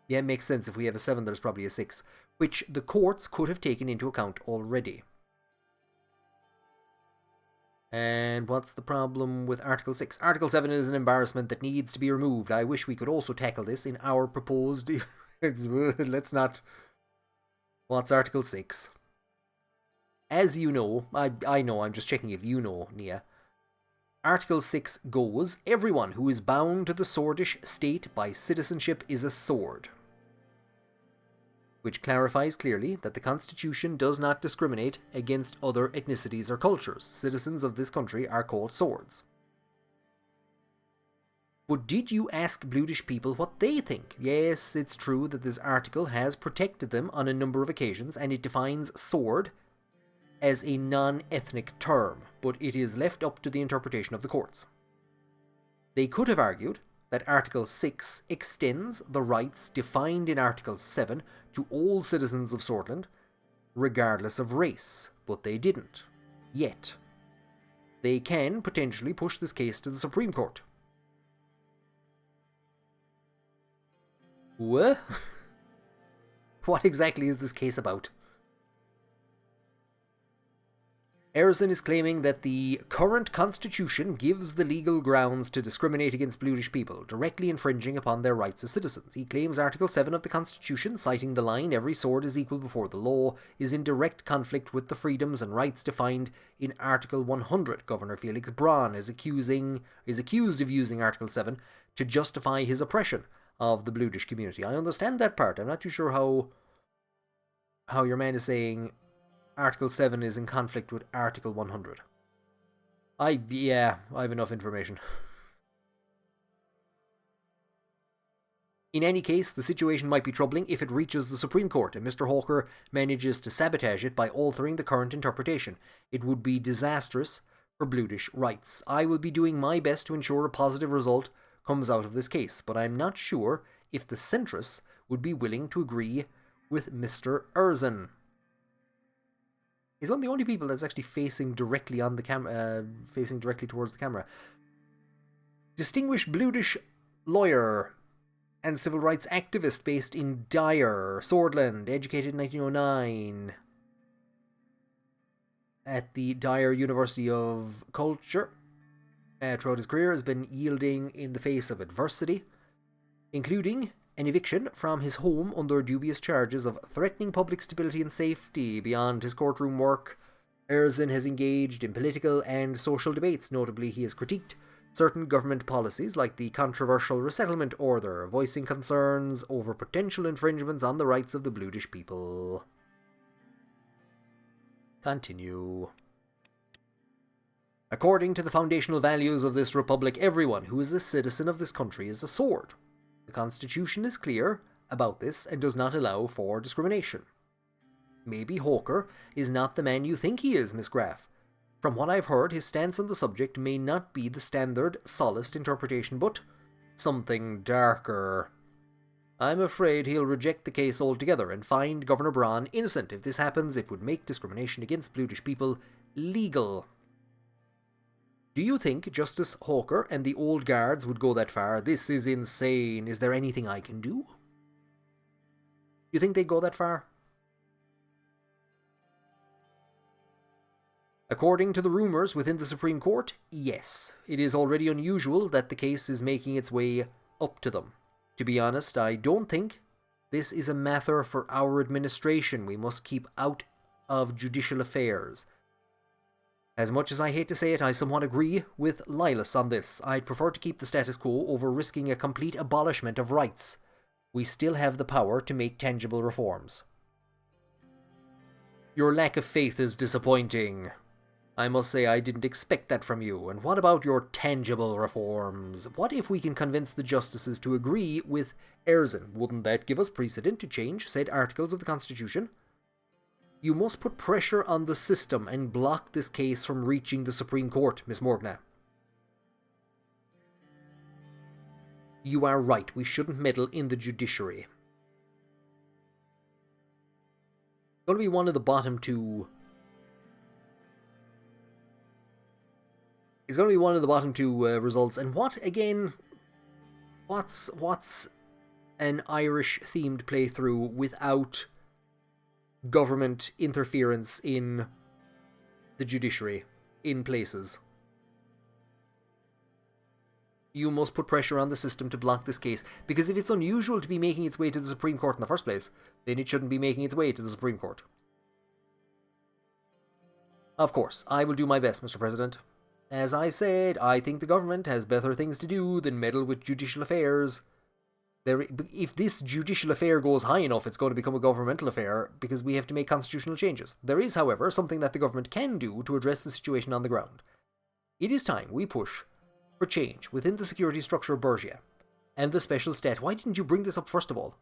Yeah, it makes sense. If we have a 7, there's probably a 6, which the courts could have taken into account already. And what's the problem with Article 6? Article 7 is an embarrassment that needs to be removed. I wish we could also tackle this in our proposed... Let's not... What's Article 6? As you know, I know, I'm just checking if you know, Nia. Article 6 goes, everyone who is bound to the Swordish state by citizenship is a sword. Which clarifies clearly that the Constitution does not discriminate against other ethnicities or cultures. Citizens of this country are called swords. But did you ask Bludish people what they think? Yes, it's true that this article has protected them on a number of occasions, and it defines sword as a non-ethnic term, but it is left up to the interpretation of the courts. They could have argued that Article 6 extends the rights defined in Article 7 to all citizens of Sordland, regardless of race, but they didn't. Yet. They can potentially push this case to the Supreme Court. What? What exactly is this case about? Erzin is claiming that the current constitution gives the legal grounds to discriminate against Bludish people, directly infringing upon their rights as citizens. He claims Article 7 of the Constitution, citing the line, every sword is equal before the law, is in direct conflict with the freedoms and rights defined in Article 100. Governor Felix Braun is accused of using Article 7 to justify his oppression of the Bludish community. I understand that part. I'm not too sure how your man is saying Article 7 is in conflict with Article 100. I have enough information. In any case, the situation might be troubling if it reaches the Supreme Court and Mr. Hawker manages to sabotage it by altering the current interpretation. It would be disastrous for Bludish rights. I will be doing my best to ensure a positive result comes out of this case, but I'm not sure if the centrists would be willing to agree with Mr. Erzin. He's one of the only people that's actually facing directly on the camera, facing directly towards the camera. Distinguished Bludish lawyer and civil rights activist based in Dyer, Sordland, educated in 1909 at the Dyer University of Culture. Throughout his career has been yielding in the face of adversity, including an eviction from his home under dubious charges of threatening public stability and safety. Beyond his courtroom work, Erzin has engaged in political and social debates. Notably, he has critiqued certain government policies like the controversial resettlement order, voicing concerns over potential infringements on the rights of the Bludish people. Continue. According to the foundational values of this republic, everyone who is a citizen of this country is a sword. The Constitution is clear about this and does not allow for discrimination. Maybe Hawker is not the man you think he is, Miss Graff. From what I've heard, his stance on the subject may not be the standard Sollist interpretation, but something darker. I'm afraid he'll reject the case altogether and find Governor Braun innocent. If this happens, it would make discrimination against Bludish people legal. Do you think Justice Hawker and the old guards would go that far? This is insane. Is there anything I can do? You think they'd go that far? According to the rumours within the Supreme Court, yes. It is already unusual that the case is making its way up to them. To be honest, I don't think this is a matter for our administration. We must keep out of judicial affairs. As much as I hate to say it, I somewhat agree with Lilas on this. I'd prefer to keep the status quo over risking a complete abolishment of rights. We still have the power to make tangible reforms. Your lack of faith is disappointing. I must say I didn't expect that from you. And what about your tangible reforms? What if we can convince the justices to agree with Erzin? Wouldn't that give us precedent to change said articles of the Constitution? You must put pressure on the system and block this case from reaching the Supreme Court, Miss Morgna. You are right, we shouldn't meddle in the judiciary. It's going to be one of the bottom two is going to be one of the bottom two results. And what, again, what's an Irish-themed playthrough without government interference in the judiciary in places? You must put pressure on the system to block this case, because if it's unusual to be making its way to the Supreme Court in the first place, then it shouldn't be making its way to the Supreme Court. Of course, I will do my best, Mr. President. As I said, I think the government has better things to do than meddle with judicial affairs. If this judicial affair goes high enough, it's going to become a governmental affair, because we have to make constitutional changes. There is, however, something that the government can do to address the situation on the ground. It is time we push for change within the security structure of Borgia and the special stat. Why didn't you bring this up first of all?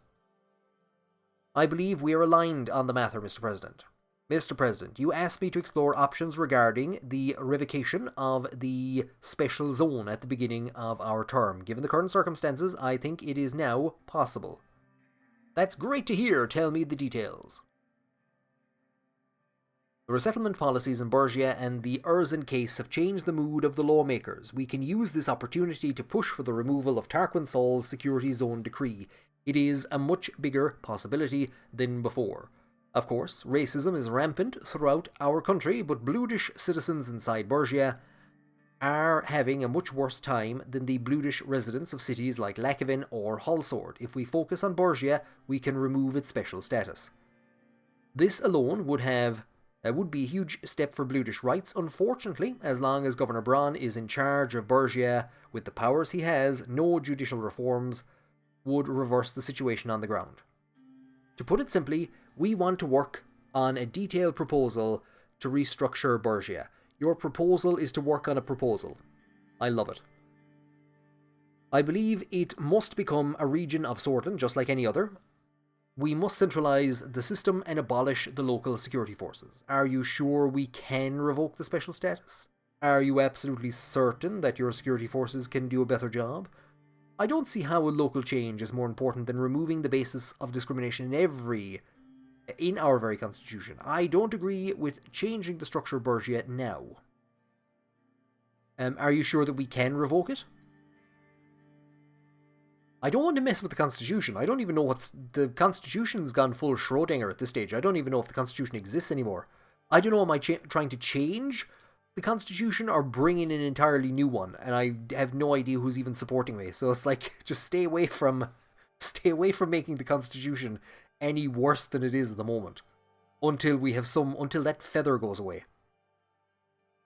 I believe we are aligned on the matter, Mr. President. Mr. President, you asked me to explore options regarding the revocation of the special zone at the beginning of our term. Given the current circumstances, I think it is now possible. That's great to hear. Tell me the details. The resettlement policies in Borgia and the Erzin case have changed the mood of the lawmakers. We can use this opportunity to push for the removal of Tarquain Soll's security zone decree. It is a much bigger possibility than before. Of course, racism is rampant throughout our country, but Bludish citizens inside Borgia are having a much worse time than the Bludish residents of cities like Lackavin or Hallsword. If we focus on Borgia, we can remove its special status. This alone would be a huge step for Bludish rights. Unfortunately, as long as Governor Braun is in charge of Borgia with the powers he has, no judicial reforms would reverse the situation on the ground. To put it simply, we want to work on a detailed proposal to restructure Borgia. Your proposal is to work on a proposal. I love it. I believe it must become a region of Sordland, just like any other. We must centralise the system and abolish the local security forces. Are you sure we can revoke the special status? Are you absolutely certain that your security forces can do a better job? I don't see how a local change is more important than removing the basis of discrimination in our very constitution. I don't agree with changing the structure of Borgia now. Are you sure that we can revoke it? I don't want to mess with the Constitution. I don't even know the Constitution's gone full Schrodinger at this stage. I don't even know if the Constitution exists anymore. I don't know, am I trying to change the Constitution or bring in an entirely new one? And I have no idea who's even supporting me. So it's like, just stay away from making the Constitution any worse than it is at the moment. Until that feather goes away.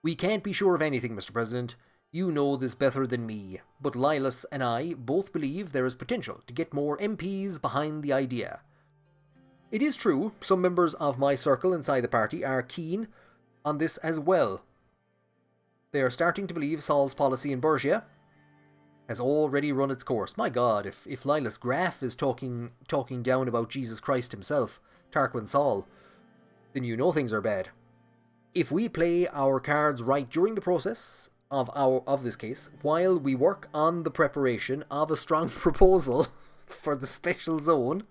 We can't be sure of anything, Mr. President. You know this better than me, but Lilas and I both believe there is potential to get more MPs behind the idea. It is true, some members of my circle inside the party are keen on this as well. They are starting to believe Soll's policy in Borgia has already run its course. My God, if Lilas Graf is talking down about Jesus Christ himself, Tarquain Soll, then you know things are bad. If we play our cards right during the process of this case, while we work on the preparation of a strong proposal for the special zone,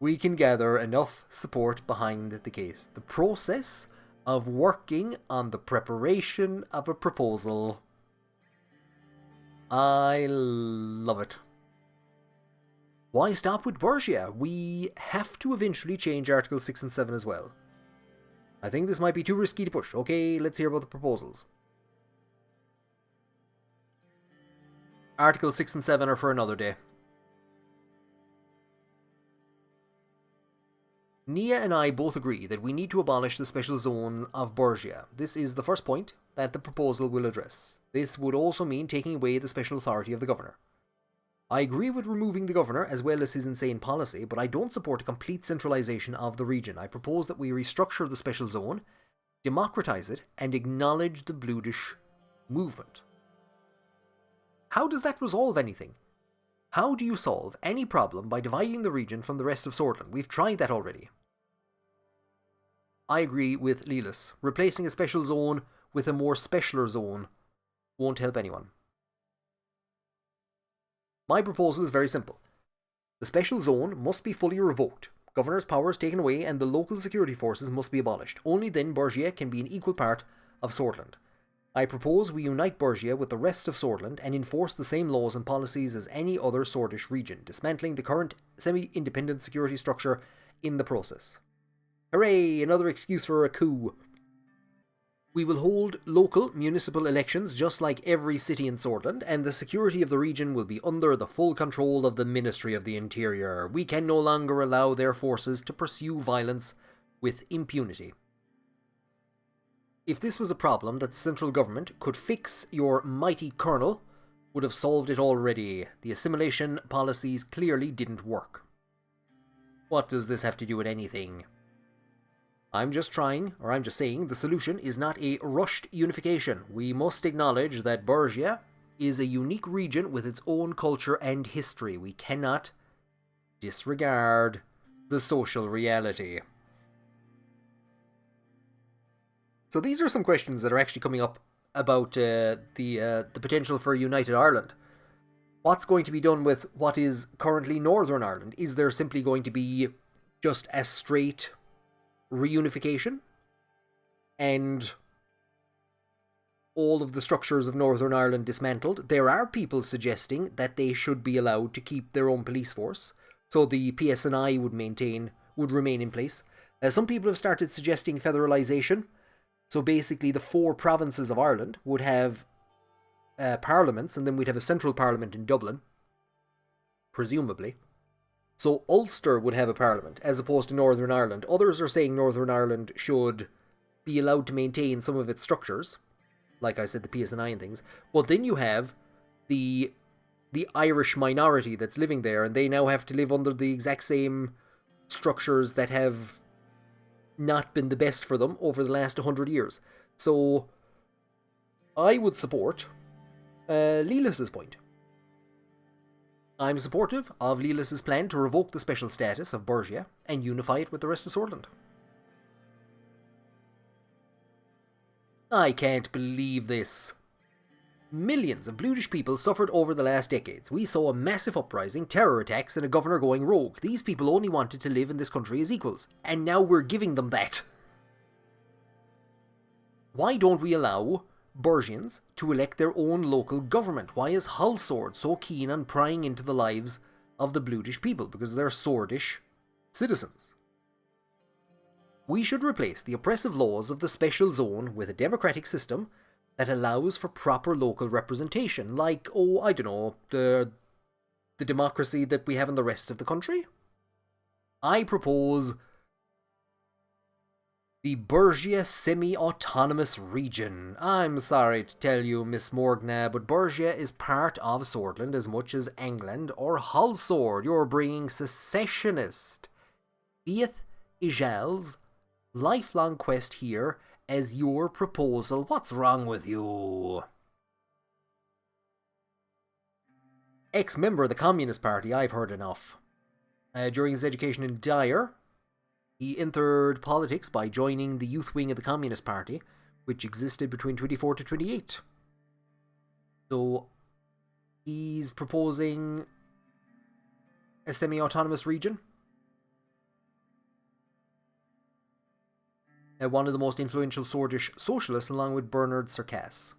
we can gather enough support behind the case. The process of working on the preparation of a proposal. I love it. Why stop with Borgia? We have to eventually change Articles 6 and 7 as well. I think this might be too risky to push. Okay, let's hear about the proposals. Articles 6 and 7 are for another day. Nia and I both agree that we need to abolish the special zone of Borgia. This is the first point that the proposal will address. This would also mean taking away the special authority of the governor. I agree with removing the governor as well as his insane policy, but I don't support a complete centralisation of the region. I propose that we restructure the special zone, democratise it, and acknowledge the Bludish movement. How does that resolve anything? How do you solve any problem by dividing the region from the rest of Sordland? We've tried that already. I agree with Lilas. Replacing a special zone with a more specialer zone won't help anyone. My proposal is very simple. The special zone must be fully revoked, governor's powers taken away, and the local security forces must be abolished. Only then Borgia can be an equal part of Sordland. I propose we unite Bergia with the rest of Sordland and enforce the same laws and policies as any other Sordish region, dismantling the current semi-independent security structure in the process. Hooray! Another excuse for a coup. We will hold local municipal elections just like every city in Sordland, and the security of the region will be under the full control of the Ministry of the Interior. We can no longer allow their forces to pursue violence with impunity. If this was a problem that the central government could fix, your mighty colonel would have solved it already. The assimilation policies clearly didn't work. What does this have to do with anything? I'm just saying, the solution is not a rushed unification. We must acknowledge that Bergia is a unique region with its own culture and history. We cannot disregard the social reality. So these are some questions that are actually coming up about the potential for a united Ireland. What's going to be done with what is currently Northern Ireland? Is there simply going to be just a straight reunification and all of the structures of Northern Ireland dismantled? There are people suggesting that they should be allowed to keep their own police force, so the PSNI would remain in place. Some people have started suggesting federalisation, so basically the 4 provinces of Ireland would have parliaments, and then we'd have a central parliament in Dublin, presumably. So Ulster would have a parliament, as opposed to Northern Ireland. Others are saying Northern Ireland should be allowed to maintain some of its structures, like I said, the PSNI and things. But then you have the Irish minority that's living there, and they now have to live under the exact same structures that have not been the best for them over the last 100 years. So I would support Leelis's point. I'm supportive of Leelis's plan to revoke the special status of Bergia and unify it with the rest of Sordland. I can't believe this. Millions of Bludish people suffered over the last decades. We saw a massive uprising, terror attacks, and a governor going rogue. These people only wanted to live in this country as equals, and now we're giving them that. Why don't we allow Bergians to elect their own local government? Why is Hull Sword so keen on prying into the lives of the Bludish people? Because they're Swordish citizens. We should replace the oppressive laws of the special zone with a democratic system that allows for proper local representation, like, the democracy that we have in the rest of the country. I propose the Bergia semi-autonomous region. I'm sorry to tell you, Miss Morgna, but Bergia is part of Sordland as much as England or Hull Sword. You're bringing secessionist Fiat Ijal's lifelong quest here as your proposal. What's wrong with you? Ex-member of the Communist Party, I've heard enough. During his education in Dyer, he entered politics by joining the youth wing of the Communist Party, which existed between 24 to 28. So, he's proposing a semi-autonomous region. One of the most influential Swordish socialists, along with Bernard Circasse.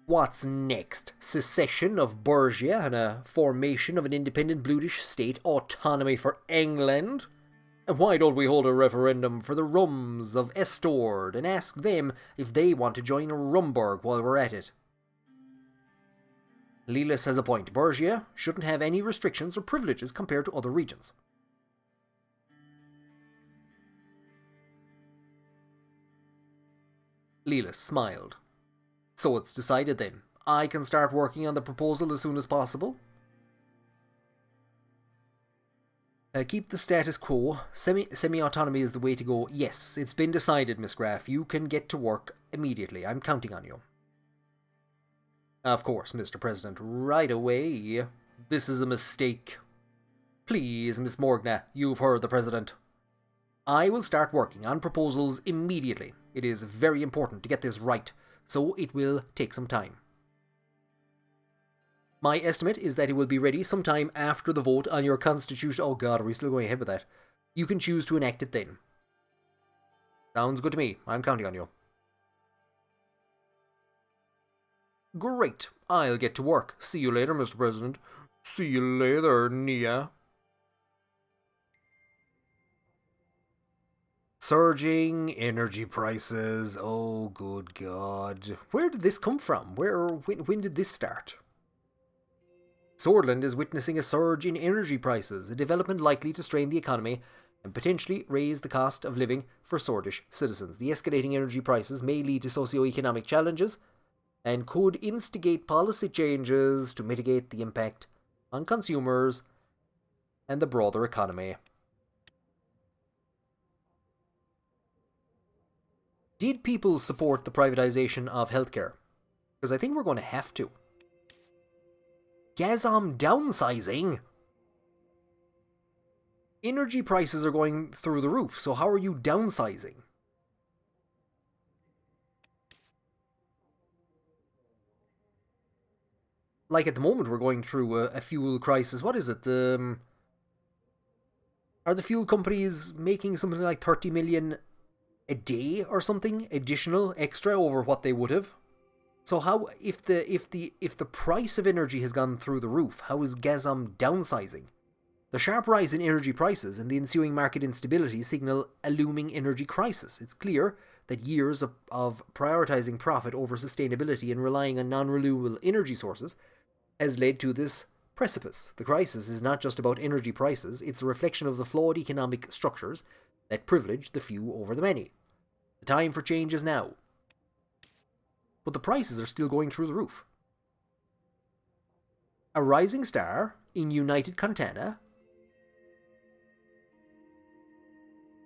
What's next? Secession of Bergia and a formation of an independent Bludish state, autonomy for England? And why don't we hold a referendum for the Rums of Estord and ask them if they want to join Rumburg while we're at it? Leelis has a point. Bergia shouldn't have any restrictions or privileges compared to other regions. Leelis smiled. So it's decided then. I can start working on the proposal as soon as possible. Keep the status quo. Semi-autonomy is the way to go. Yes, it's been decided, Miss Graff. You can get to work immediately. I'm counting on you. Of course, Mr. President. Right away. This is a mistake. Please, Miss Morgna, you've heard the President. I will start working on proposals immediately. It is very important to get this right, so it will take some time. My estimate is that it will be ready sometime after the vote on your constitution. Oh god, are we still going ahead with that? You can choose to enact it then. Sounds good to me. I'm counting on you. Great. I'll get to work. See you later, Mr. President. See you later, Nia. Surging energy prices. Oh, good God. Where did this come from? When did this start? Sordland is witnessing a surge in energy prices, a development likely to strain the economy and potentially raise the cost of living for Sordish citizens. The escalating energy prices may lead to socio-economic challenges and could instigate policy changes to mitigate the impact on consumers and the broader economy. Did people support the privatization of healthcare? Because I think we're going to have to. Gazom downsizing? Energy prices are going through the roof, so how are you downsizing? Like at the moment, we're going through a fuel crisis. What is it? Are the fuel companies making something like 30 million a day or something additional extra over what they would have? So how, if the price of energy has gone through the roof, how is Gazom downsizing? The sharp rise in energy prices and the ensuing market instability signal a looming energy crisis. It's clear that years of prioritizing profit over sustainability and relying on non-renewable energy sources has led to this precipice. The crisis is not just about energy prices, it's a reflection of the flawed economic structures that privilege the few over the many. The time for change is now. But the prices are still going through the roof. A rising star in United Contana.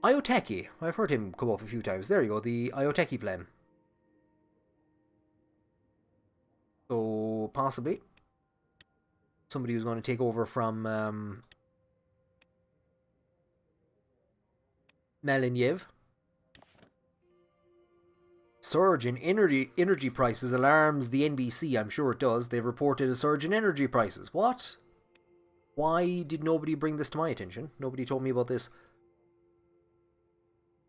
Ioteki. I've heard him come up a few times. There you go, the Ioteki plan. So, possibly somebody who's going to take over from Maliniev. Surge in energy prices alarms the NBC. I'm sure it does. They've reported a surge in energy prices. What? Why did nobody bring this to my attention? Nobody told me about this.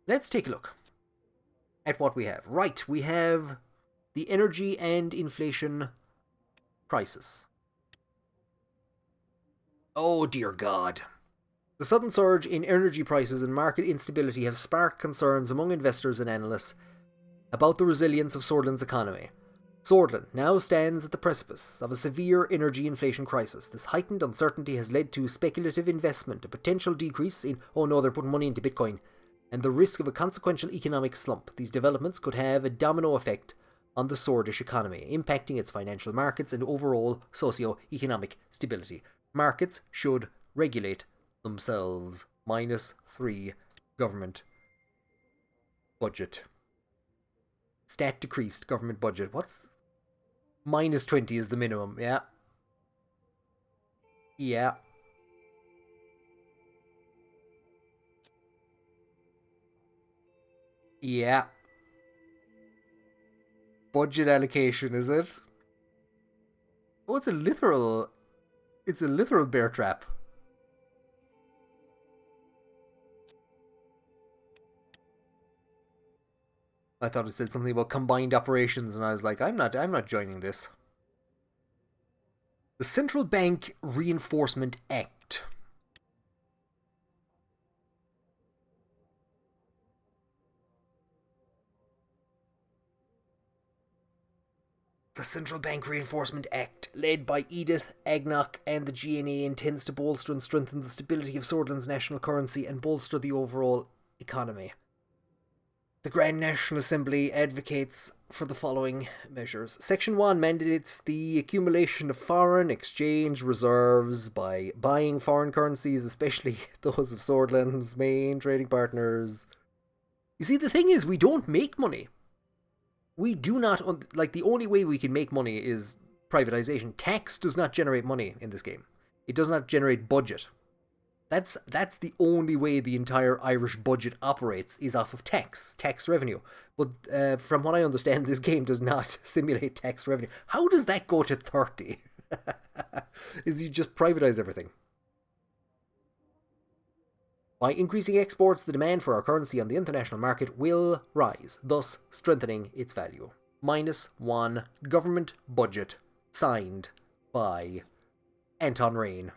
Let's take a look at what we have. Right, we have the energy and inflation crisis. Oh dear God. The sudden surge in energy prices and market instability have sparked concerns among investors and analysts about the resilience of Sordland's economy. Sordland now stands at the precipice of a severe energy inflation crisis. This heightened uncertainty has led to speculative investment, a potential decrease in, oh no, they're putting money into Bitcoin, and the risk of a consequential economic slump. These developments could have a domino effect on the Sordish economy, impacting its financial markets and overall socio-economic stability. Markets should regulate themselves. -3 government budget. Stat decreased government budget. What's -20 is the minimum? Yeah. Yeah. Yeah. Budget allocation, is it? Oh, it's a literal bear trap. I thought it said something about combined operations, and I was like, I'm not joining this. The Central Bank Reinforcement Act. The Central Bank Reinforcement Act, led by Edith Agnock and the GNA, intends to bolster and strengthen the stability of Sordland's national currency and bolster the overall economy. The Grand National Assembly advocates for the following measures. Section 1 mandates the accumulation of foreign exchange reserves by buying foreign currencies, especially those of Sordland's main trading partners. You see, the thing is, we don't make money. We do not, like, the only way we can make money is privatization. Tax does not generate money in this game. It does not generate budget. That's the only way the entire Irish budget operates, is off of tax revenue. But from what I understand, this game does not simulate tax revenue. How does that go to 30? Is you just privatize everything? By increasing exports, the demand for our currency on the international market will rise, thus strengthening its value. -1 government budget signed by Anton Rain.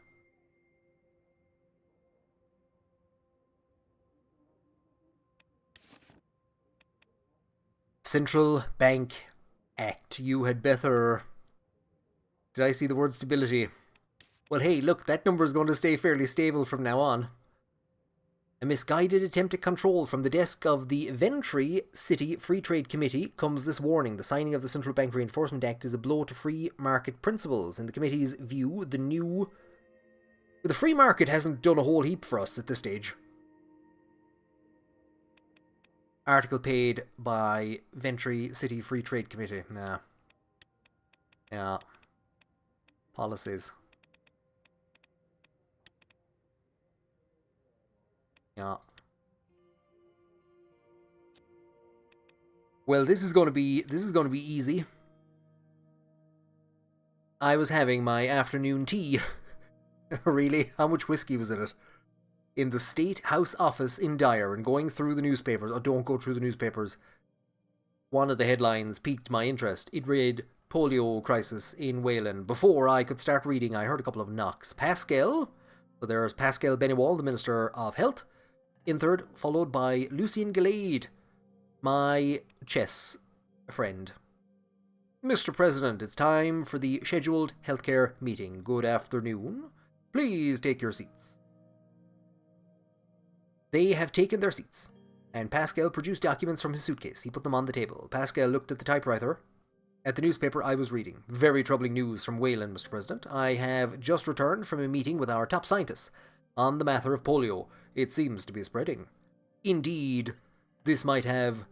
Central Bank Act. You had better... Did I see the word stability? Well, hey, look, that number is going to stay fairly stable from now on. A misguided attempt at control from the desk of the Ventry City Free Trade Committee comes this warning. The signing of the Central Bank Reinforcement Act is a blow to free market principles. In the committee's view, the free market hasn't done a whole heap for us at this stage. Article paid by Ventry City Free Trade Committee. Nah. Yeah. Policies. Yeah. Well, this is going to be easy. I was having my afternoon tea. Really? How much whiskey was in it? In the State House office in Dyer, and going through the newspapers. Oh, don't go through the newspapers. One of the headlines piqued my interest. It read, polio crisis in Wayland. Before I could start reading, I heard a couple of knocks. Pascal, so there's Pascal Benewall, the Minister of Health, in third, followed by Lucien Gilade, my chess friend. Mr. President, it's time for the scheduled healthcare meeting. Good afternoon. Please take your seats. They have taken their seats, and Pascal produced documents from his suitcase. He put them on the table. Pascal looked at the typewriter, at the newspaper I was reading. Very troubling news from Wayland, Mr. President. I have just returned from a meeting with our top scientists on the matter of polio. It seems to be spreading. Indeed, this might have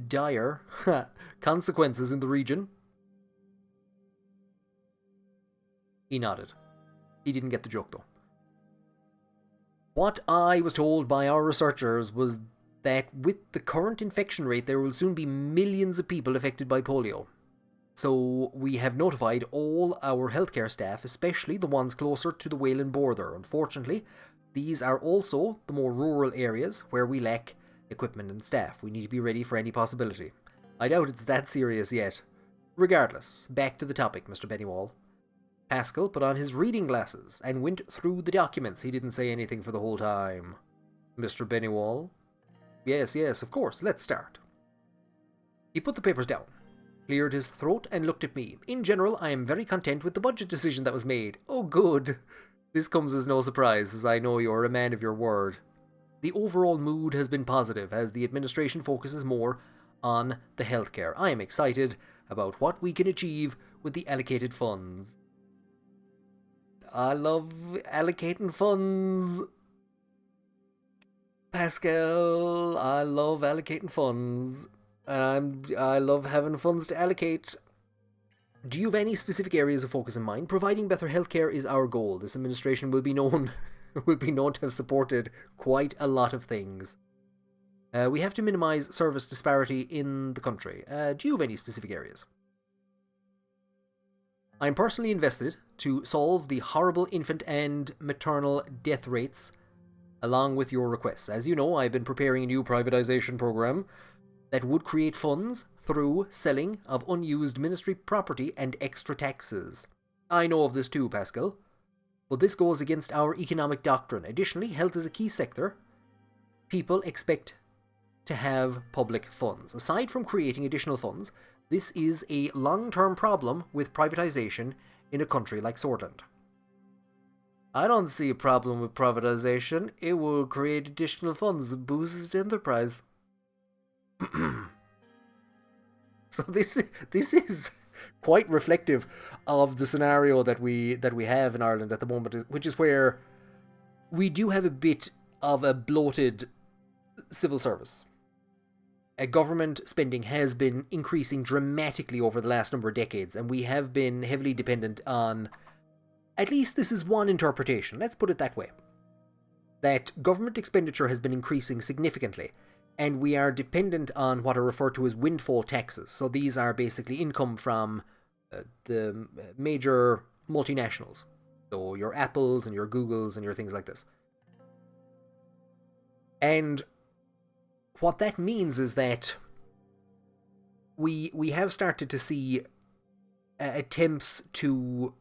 dire consequences in the region. He nodded. He didn't get the joke, though. What I was told by our researchers was that with the current infection rate, there will soon be millions of people affected by polio. So we have notified all our healthcare staff, especially the ones closer to the Wayland border. Unfortunately, these are also the more rural areas where we lack equipment and staff. We need to be ready for any possibility. I doubt it's that serious yet. Regardless, back to the topic, Mr. Benewall. Pascal put on his reading glasses and went through the documents. He didn't say anything for the whole time. Mr. Benewall? Yes, of course, let's start. He put the papers down, cleared his throat, and looked at me. In general, I am very content with the budget decision that was made. Oh, good. This comes as no surprise, as I know you're a man of your word. The overall mood has been positive, as the administration focuses more on the healthcare. I am excited about what we can achieve with the allocated funds. I love allocating funds. Pascal, I love allocating funds. And I love having funds to allocate. Do you have any specific areas of focus in mind? Providing better healthcare is our goal. This administration will be known to have supported quite a lot of things. We have to minimize service disparity in the country. Do you have any specific areas? I'm personally invested to solve the horrible infant and maternal death rates along with your requests. As you know, I've been preparing a new privatization program that would create funds through selling of unused ministry property and extra taxes. I know of this too, Pascal, but this goes against our economic doctrine. Additionally, health is a key sector. People expect to have public funds. Aside from creating additional funds, this is a long-term problem with privatization in a country like Sordland. I don't see a problem with privatization. It will create additional funds, boosts enterprise. So this is quite reflective of the scenario that we have in Ireland at the moment, which is where we do have a bit of a bloated civil service. Government spending has been increasing dramatically over the last number of decades, and we have been heavily dependent on, at least this is one interpretation, let's put it that way, that government expenditure has been increasing significantly, and we are dependent on what are referred to as windfall taxes. So these are basically income from the major multinationals. So your Apples and your Googles and your things like this. And what that means is that we have started to see attempts to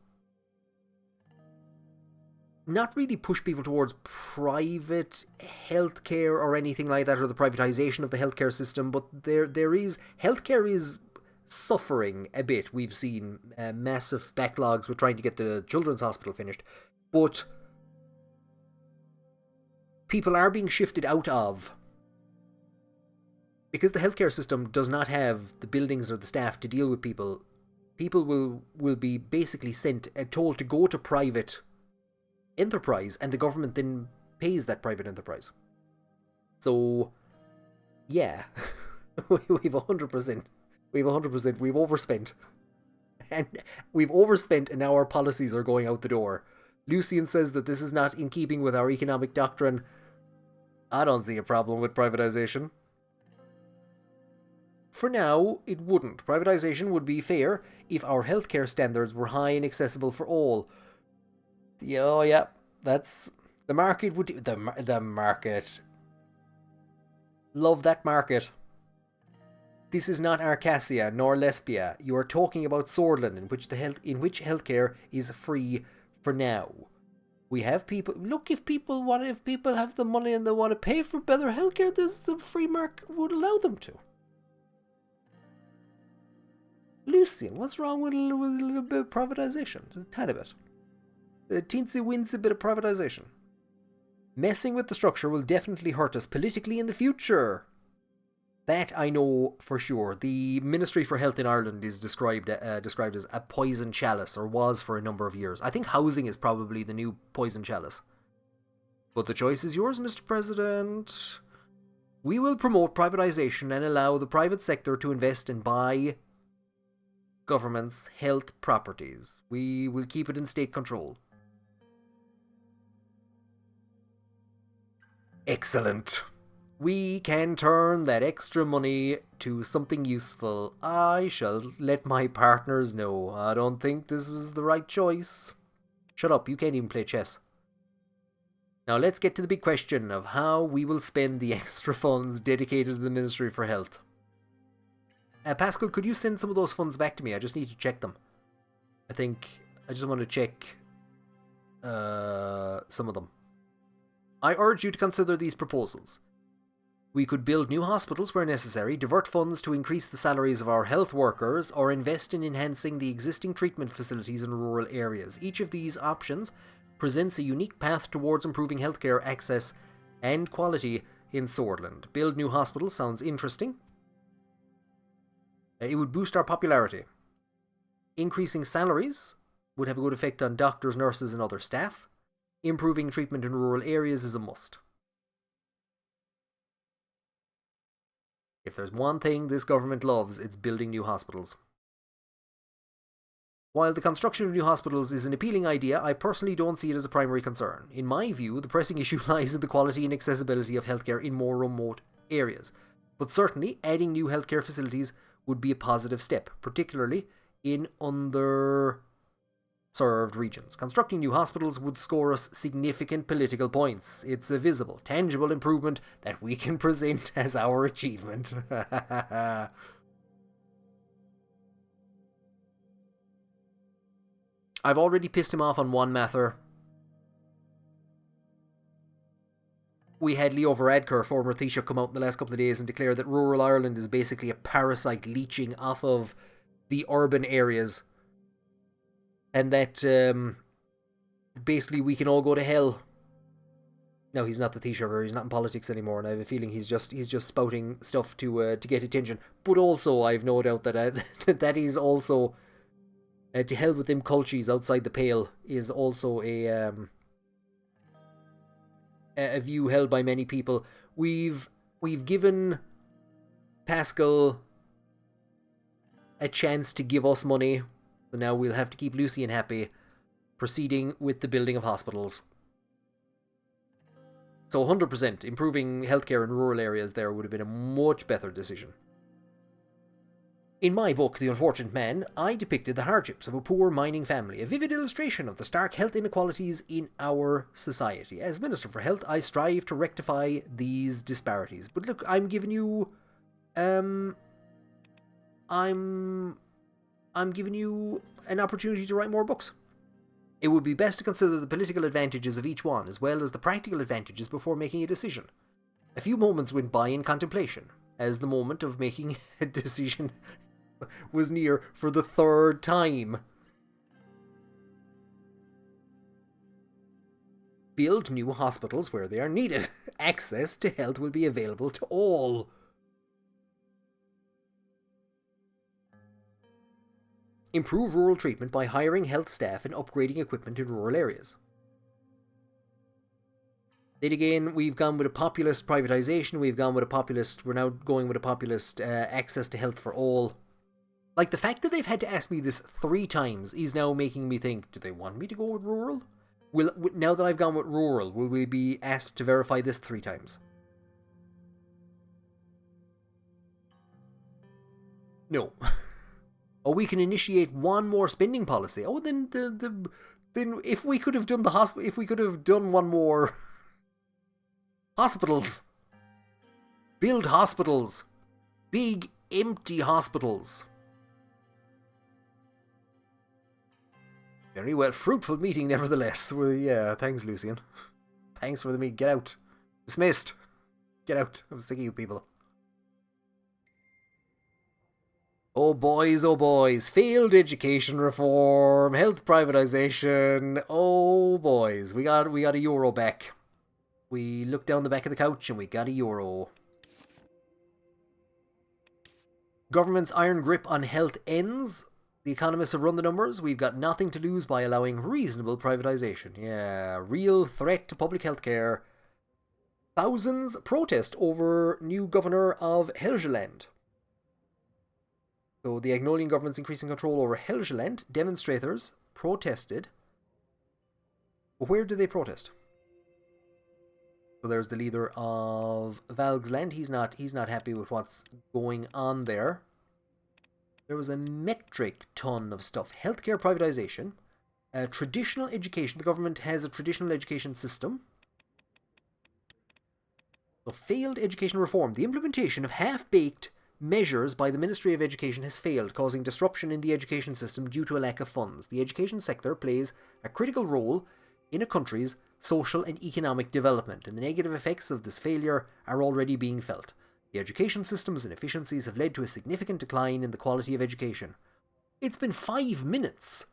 not really push people towards private healthcare or anything like that, or the privatization of the healthcare system, but there is healthcare is suffering a bit. We've seen massive backlogs with trying to get the children's hospital finished, but people are being shifted out of, because the healthcare system does not have the buildings or the staff to deal with people. People will be basically told to go to private enterprise, and the government then pays that private enterprise. So, yeah, we've 100%, we've overspent. And we've overspent, and now our policies are going out the door. Lucian says that this is not in keeping with our economic doctrine. I don't see a problem with privatization. For now, it wouldn't. Privatization would be fair if our healthcare standards were high and accessible for all. Oh, yeah, that's... The market would... The market. Love that market. This is not Arcasia nor Lesbia. You are talking about Sordland, in which healthcare is free for now. We have people... Look, if people have the money and they want to pay for better healthcare, the free market would allow them to. Lucian, what's wrong with a little bit of privatization? Just a tiny bit. A teensy-wincy bit of privatization. Messing with the structure will definitely hurt us politically in the future. That I know for sure. The Ministry for Health in Ireland is described as a poison chalice, or was for a number of years. I think housing is probably the new poison chalice. But the choice is yours, Mr. President. We will promote privatization and allow the private sector to invest and buy government's health properties. We will keep it in state control. Excellent. We can turn that extra money to something useful. I shall let my partners know. I don't think this was the right choice. Shut up, you can't even play chess. Now let's get to the big question of how we will spend the extra funds dedicated to the Ministry for Health. Pascal, could you send some of those funds back to me? I just need to check them. I just want to check some of them. I urge you to consider these proposals. We could build new hospitals where necessary, divert funds to increase the salaries of our health workers, or invest in enhancing the existing treatment facilities in rural areas. Each of these options presents a unique path towards improving healthcare access and quality in Sordland. Build new hospitals sounds interesting. It would boost our popularity. Increasing salaries would have a good effect on doctors, nurses, and other staff. Improving treatment in rural areas is a must. If there's one thing this government loves, it's building new hospitals. While the construction of new hospitals is an appealing idea, I personally don't see it as a primary concern. In my view, the pressing issue lies in the quality and accessibility of healthcare in more remote areas. But certainly, adding new healthcare facilities would be a positive step, particularly in underserved regions. Constructing new hospitals would score us significant political points. It's a visible, tangible improvement that we can present as our achievement. I've already pissed him off on one matter. We had Leo Varadkar, former Taoiseach, come out in the last couple of days and declare that rural Ireland is basically a parasite leeching off of the urban areas. And that basically we can all go to hell. No, he's not the Taoiseach, he's not in politics anymore, and I have a feeling he's just spouting stuff to get attention. But also, I've no doubt that that is also to hell with them cultures outside the pale is also a view held by many people. We've given Pascal a chance to give us money, so now we'll have to keep Lucian happy, proceeding with the building of hospitals. So 100% improving healthcare in rural areas there would have been a much better decision. In my book, The Unfortunate Man, I depicted the hardships of a poor mining family, a vivid illustration of the stark health inequalities in our society. As Minister for Health, I strive to rectify these disparities. But look, I'm giving you, I'm giving you an opportunity to write more books. It would be best to consider the political advantages of each one, as well as the practical advantages before making a decision. A few moments went by in contemplation, as the moment of making a decision was near for the third time. Build new hospitals where they are needed. Access to health will be available to all. Improve rural treatment by hiring health staff and upgrading equipment in rural areas. Then again, we've gone with a populist privatization, we're now going with a populist access to health for all. Like, the fact that they've had to ask me this 3 times is now making me think, do they want me to go with rural? Now that I've gone with rural, will we be asked to verify this 3 times? No. Oh, we can initiate one more spending policy. Oh, then if we could have done one more hospitals. Build hospitals. Big empty hospitals. Very well. Fruitful meeting, nevertheless. Well, yeah, thanks, Lucian. Thanks for the meeting. Get out. Dismissed. Get out. I'm sick of you people. Oh boys. Failed education reform. Health privatization. Oh boys. We got a euro back. We looked down the back of the couch and we got a euro. Government's iron grip on health ends. The economists have run the numbers. We've got nothing to lose by allowing reasonable privatization. Yeah, real threat to public health care. Thousands protest over new governor of Helgeland. So the Agnolian government's increasing control over Helgeland. Demonstrators protested. But where did they protest? So there's the leader of Valgsland. He's not happy with what's going on there. There was a metric ton of stuff. Healthcare privatization. Traditional education. The government has a traditional education system. So failed education reform. The implementation of half-baked measures by the Ministry of Education has failed, causing disruption in the education system due to a lack of funds. The education sector plays a critical role in a country's social and economic development, and the negative effects of this failure are already being felt. The education system's inefficiencies have led to a significant decline in the quality of education. It's been 5 minutes!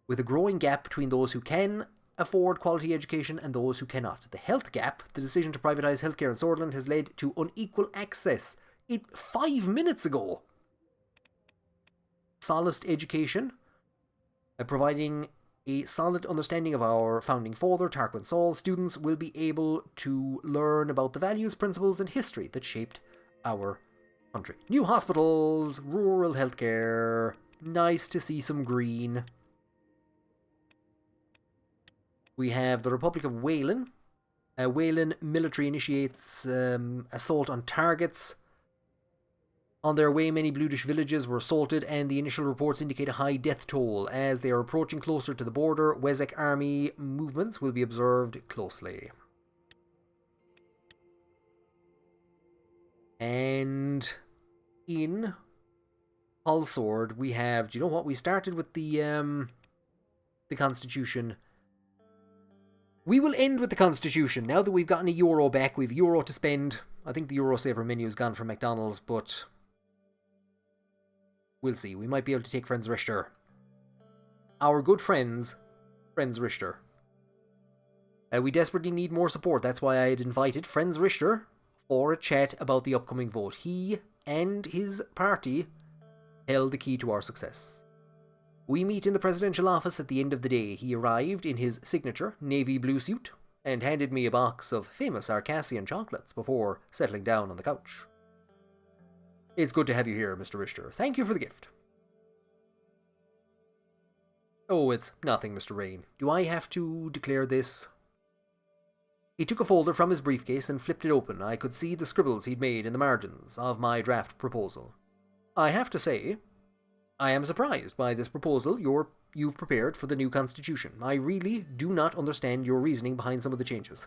With a growing gap between those who can afford quality education and those who cannot. The health gap, the decision to privatise healthcare in Sordland, has led to unequal access. 5 minutes ago! Solaced education, providing a solid understanding of our founding father, Tarquain Soll. Students will be able to learn about the values, principles, and history that shaped our country. New hospitals, rural healthcare. Nice to see some green. We have the Republic of Wayland. Wayland military initiates assault on targets. On their way, many Bludish villages were assaulted, and the initial reports indicate a high death toll. As they are approaching closer to the border, Wesek army movements will be observed closely. And in Hullsword, we have... Do you know what? We started with the Constitution. We will end with the Constitution. Now that we've gotten a euro back, we've euro to spend. I think the Eurosaver menu is gone from McDonald's, but... we'll see. We might be able to take Friends Richter. Our good Friends Richter. We desperately need more support. That's why I had invited Friends Richter for a chat about the upcoming vote. He and his party held the key to our success. We meet in the presidential office at the end of the day. He arrived in his signature navy blue suit and handed me a box of famous Arcasian chocolates before settling down on the couch. It's good to have you here, Mr. Richter. Thank you for the gift. Oh, it's nothing, Mr. Rain. Do I have to declare this? He took a folder from his briefcase and flipped it open. I could see the scribbles he'd made in the margins of my draft proposal. I have to say, I am surprised by this proposal you've prepared for the new constitution. I really do not understand your reasoning behind some of the changes.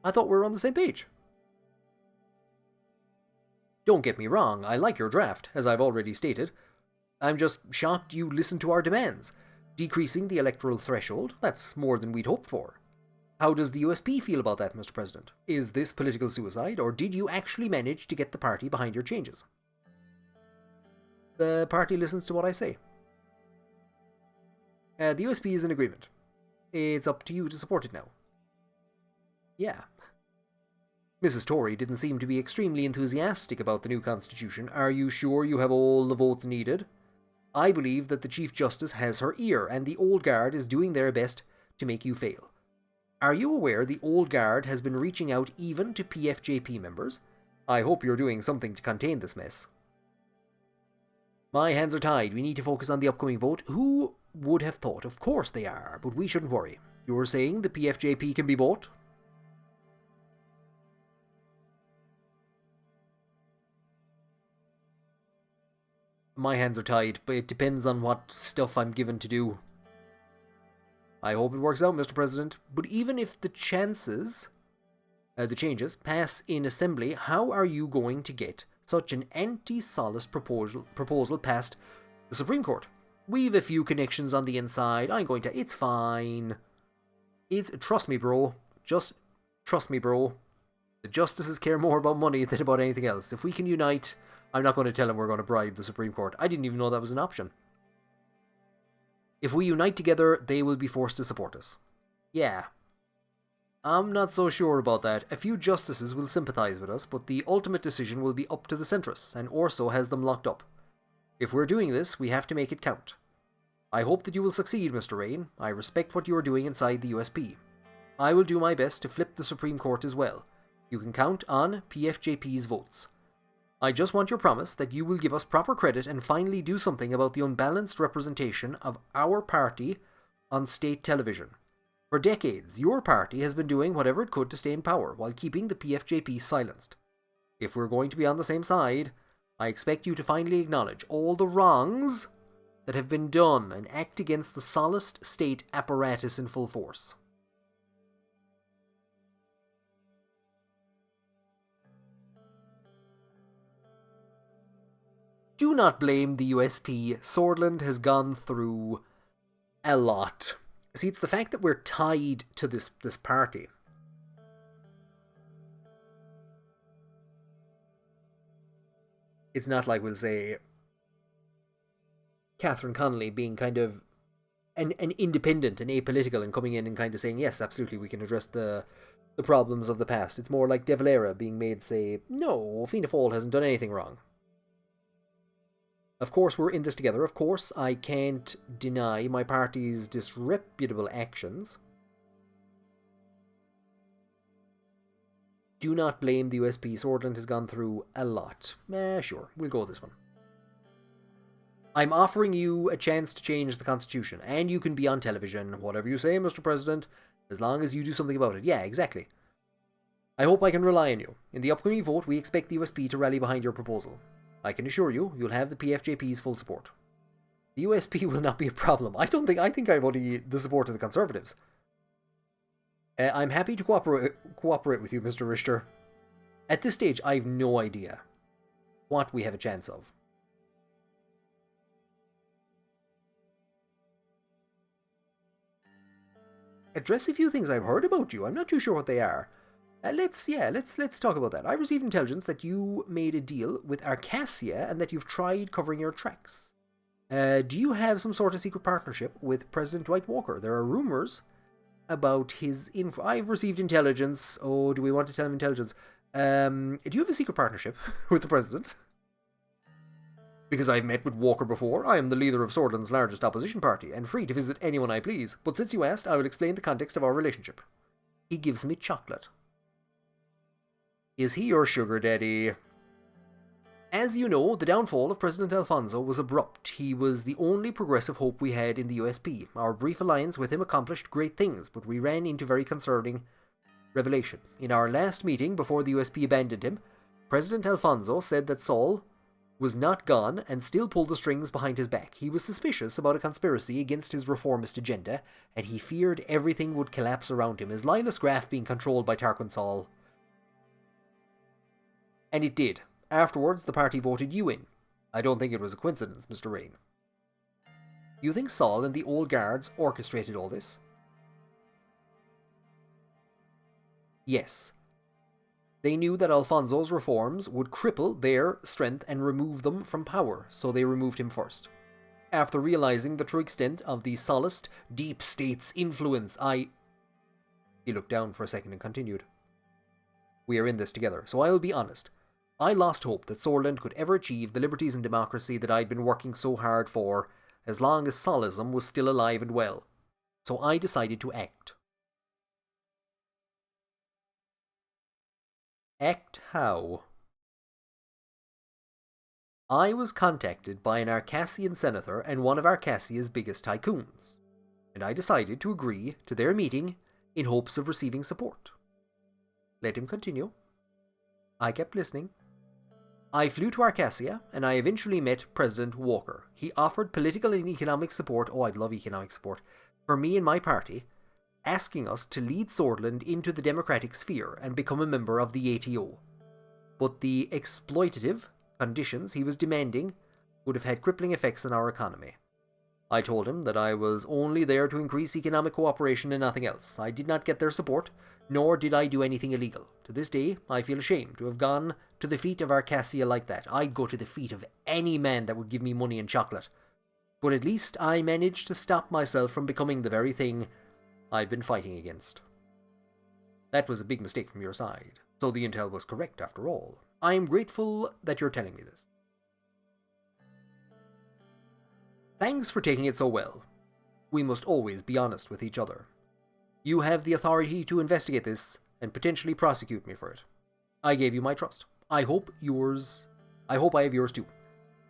I thought we were on the same page. Don't get me wrong, I like your draft, as I've already stated. I'm just shocked you listened to our demands. Decreasing the electoral threshold, that's more than we'd hoped for. How does the USP feel about that, Mr. President? Is this political suicide, or did you actually manage to get the party behind your changes? The party listens to what I say. The USP is in agreement. It's up to you to support it now. Yeah. Mrs. Tory didn't seem to be extremely enthusiastic about the new constitution. Are you sure you have all the votes needed? I believe that the Chief Justice has her ear, and the Old Guard is doing their best to make you fail. Are you aware the Old Guard has been reaching out even to PFJP members? I hope you're doing something to contain this mess. My hands are tied. We need to focus on the upcoming vote. Who would have thought? Of course they are, but we shouldn't worry. You're saying the PFJP can be bought? My hands are tied, but it depends on what stuff I'm given to do. I hope it works out, Mr. President. But even if the changes pass in assembly, how are you going to get such an anti-Solis proposal past the Supreme Court? We've a few connections on the inside. It's fine. Trust me, bro. Just trust me, bro. The justices care more about money than about anything else. If we can unite, I'm not going to tell them we're going to bribe the Supreme Court. I didn't even know that was an option. If we unite together, they will be forced to support us. Yeah. I'm not so sure about that. A few justices will sympathize with us, but the ultimate decision will be up to the centrists, and Orso has them locked up. If we're doing this, we have to make it count. I hope that you will succeed, Mr. Rain. I respect what you are doing inside the USP. I will do my best to flip the Supreme Court as well. You can count on PFJP's votes. I just want your promise that you will give us proper credit and finally do something about the unbalanced representation of our party on state television. For decades, your party has been doing whatever it could to stay in power while keeping the PFJP silenced. If we're going to be on the same side, I expect you to finally acknowledge all the wrongs that have been done and act against the solist state apparatus in full force. Do not blame the USP. Sordland has gone through a lot. See, it's the fact that we're tied to this party. It's not like, we'll say, Catherine Connolly being kind of an independent and apolitical and coming in and kind of saying, yes, absolutely, we can address the problems of the past. It's more like de Valera being made say, no, Fianna Fáil hasn't done anything wrong. Of course, we're in this together. Of course, I can't deny my party's disreputable actions. Do not blame the USP. Sordland has gone through a lot. Sure, we'll go with this one. I'm offering you a chance to change the Constitution, and you can be on television, whatever you say, Mr. President, as long as you do something about it. Yeah, exactly. I hope I can rely on you. In the upcoming vote, we expect the USP to rally behind your proposal. I can assure you, you'll have the PFJP's full support. The USP will not be a problem. I think I've only the support of the Conservatives. I'm happy to cooperate with you, Mr. Richter. At this stage, I've no idea what we have a chance of. Address a few things I've heard about you. I'm not too sure what they are. Let's talk about that. I received intelligence that you made a deal with Arcasia and that you've tried covering your tracks. Do you have some sort of secret partnership with President Dwight Walker? There are rumors about his info. I've received intelligence. Oh, do we want to tell him intelligence? Do you have a secret partnership with the president? Because I've met with Walker before. I am the leader of Sordland's largest opposition party and free to visit anyone I please. But since you asked, I will explain the context of our relationship. He gives me chocolate. Is he your sugar daddy? As you know, the downfall of President Alfonso was abrupt. He was the only progressive hope we had in the USP. Our brief alliance with him accomplished great things, but we ran into very concerning revelation. In our last meeting before the USP abandoned him, President Alfonso said that Soll was not gone and still pulled the strings behind his back. He was suspicious about a conspiracy against his reformist agenda, and he feared everything would collapse around him, as Lilas Graf being controlled by Tarquain Soll. And it did. Afterwards, the party voted you in. I don't think it was a coincidence, Mr. Rain. You think Soll and the old guards orchestrated all this? Yes. They knew that Alfonso's reforms would cripple their strength and remove them from power, so they removed him first. After realizing the true extent of the Sollist deep state's influence, He looked down for a second and continued. We are in this together, so I'll be honest. I lost hope that Sordland could ever achieve the liberties and democracy that I'd been working so hard for, as long as Sollism was still alive and well. So I decided to act. Act how? I was contacted by an Arcassian senator and one of Arcassia's biggest tycoons, and I decided to agree to their meeting in hopes of receiving support. Let him continue. I kept listening. I flew to Arcassia, and I eventually met President Walker. He offered political and economic support, I'd love economic support, for me and my party, asking us to lead Sordland into the democratic sphere and become a member of the ATO. But the exploitative conditions he was demanding would have had crippling effects on our economy. I told him that I was only there to increase economic cooperation and nothing else. I did not get their support, nor did I do anything illegal. To this day, I feel ashamed to have gone to the feet of Arcassia like that. I'd go to the feet of any man that would give me money and chocolate. But at least I managed to stop myself from becoming the very thing I've been fighting against. That was a big mistake from your side, so the intel was correct after all. I am grateful that you're telling me this. Thanks for taking it so well. We must always be honest with each other. You have the authority to investigate this and potentially prosecute me for it. I gave you my trust. I hope I have yours too.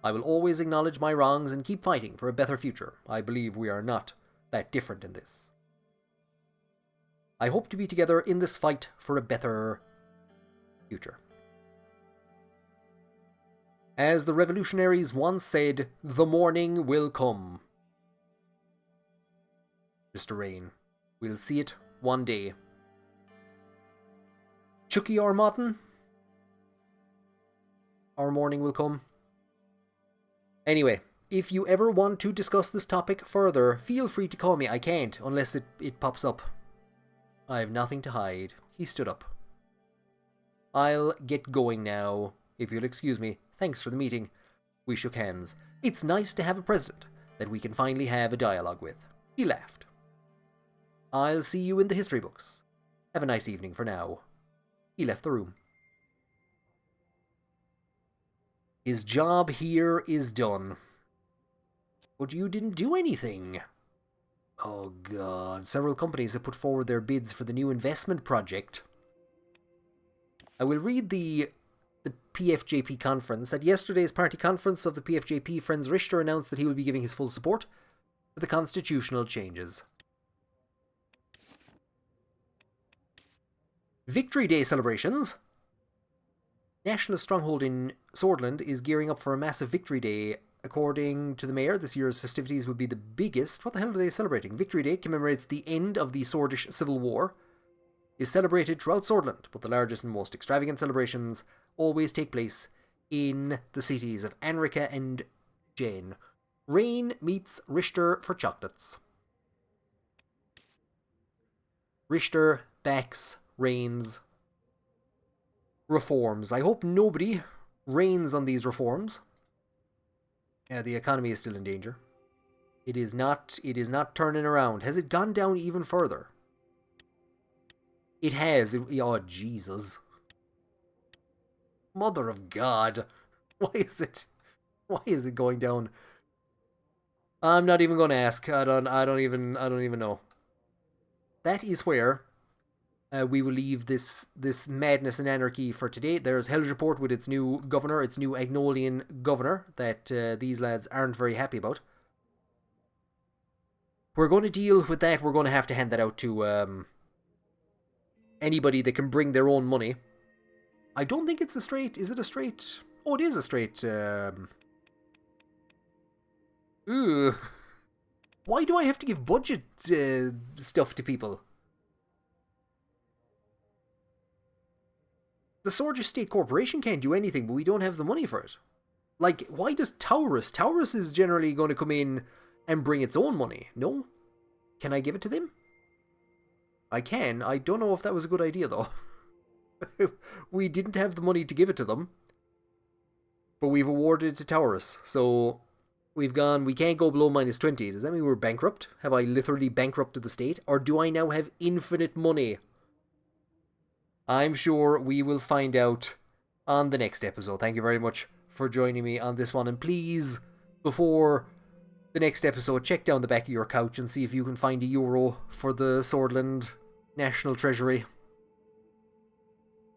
I will always acknowledge my wrongs and keep fighting for a better future. I believe we are not that different in this. I hope to be together in this fight for a better future. As the revolutionaries once said, the morning will come. Mr. Rain, we'll see it one day. Chucky or Martin? Our morning will come. Anyway, if you ever want to discuss this topic further, feel free to call me. I can't, unless it pops up. I have nothing to hide. He stood up. I'll get going now, if you'll excuse me. Thanks for the meeting. We shook hands. It's nice to have a president that we can finally have a dialogue with. He laughed. I'll see you in the history books. Have a nice evening for now. He left the room. His job here is done. But you didn't do anything. Oh god, several companies have put forward their bids for the new investment project. I will read the PFJP conference. At yesterday's party conference of the PFJP, Franz Richter announced that he will be giving his full support for the constitutional changes. Victory Day celebrations. Nationalist stronghold in Sordland is gearing up for a massive Victory Day. According to the mayor, this year's festivities will be the biggest. What the hell are they celebrating? Victory Day commemorates the end of the Swordish Civil War, is celebrated throughout Sordland, but the largest and most extravagant celebrations always take place in the cities of Anrika and Jane. Rain meets Richter for chocolates. Richter backs Rain's reforms. I hope nobody rains on these reforms. The economy is still in danger. It is not turning around. Has it gone down even further? It has. Oh, Jesus. Mother of God. Why is it going down? I'm not even going to ask. I don't even know. That is where we will leave this madness and anarchy for today. There's Hell's Report with its new governor, its new Agnolian governor, that these lads aren't very happy about. We're going to deal with that. We're going to have to hand that out to anybody that can bring their own money. I don't think it's a straight... Is it a straight Oh, it is a straight... Ooh. Why do I have to give budget stuff to people? The Sorge State Corporation can't do anything, but we don't have the money for it. Like, why does Taurus? Taurus is generally going to come in and bring its own money. No? Can I give it to them? I can. I don't know if that was a good idea, though. We didn't have the money to give it to them. But we've awarded it to Taurus. So, we've gone, we can't go below -20. Does that mean we're bankrupt? Have I literally bankrupted the state? Or do I now have infinite money? I'm sure we will find out on the next episode. Thank you very much for joining me on this one. And please, before the next episode, check down the back of your couch and see if you can find €1 for the Sordland National Treasury.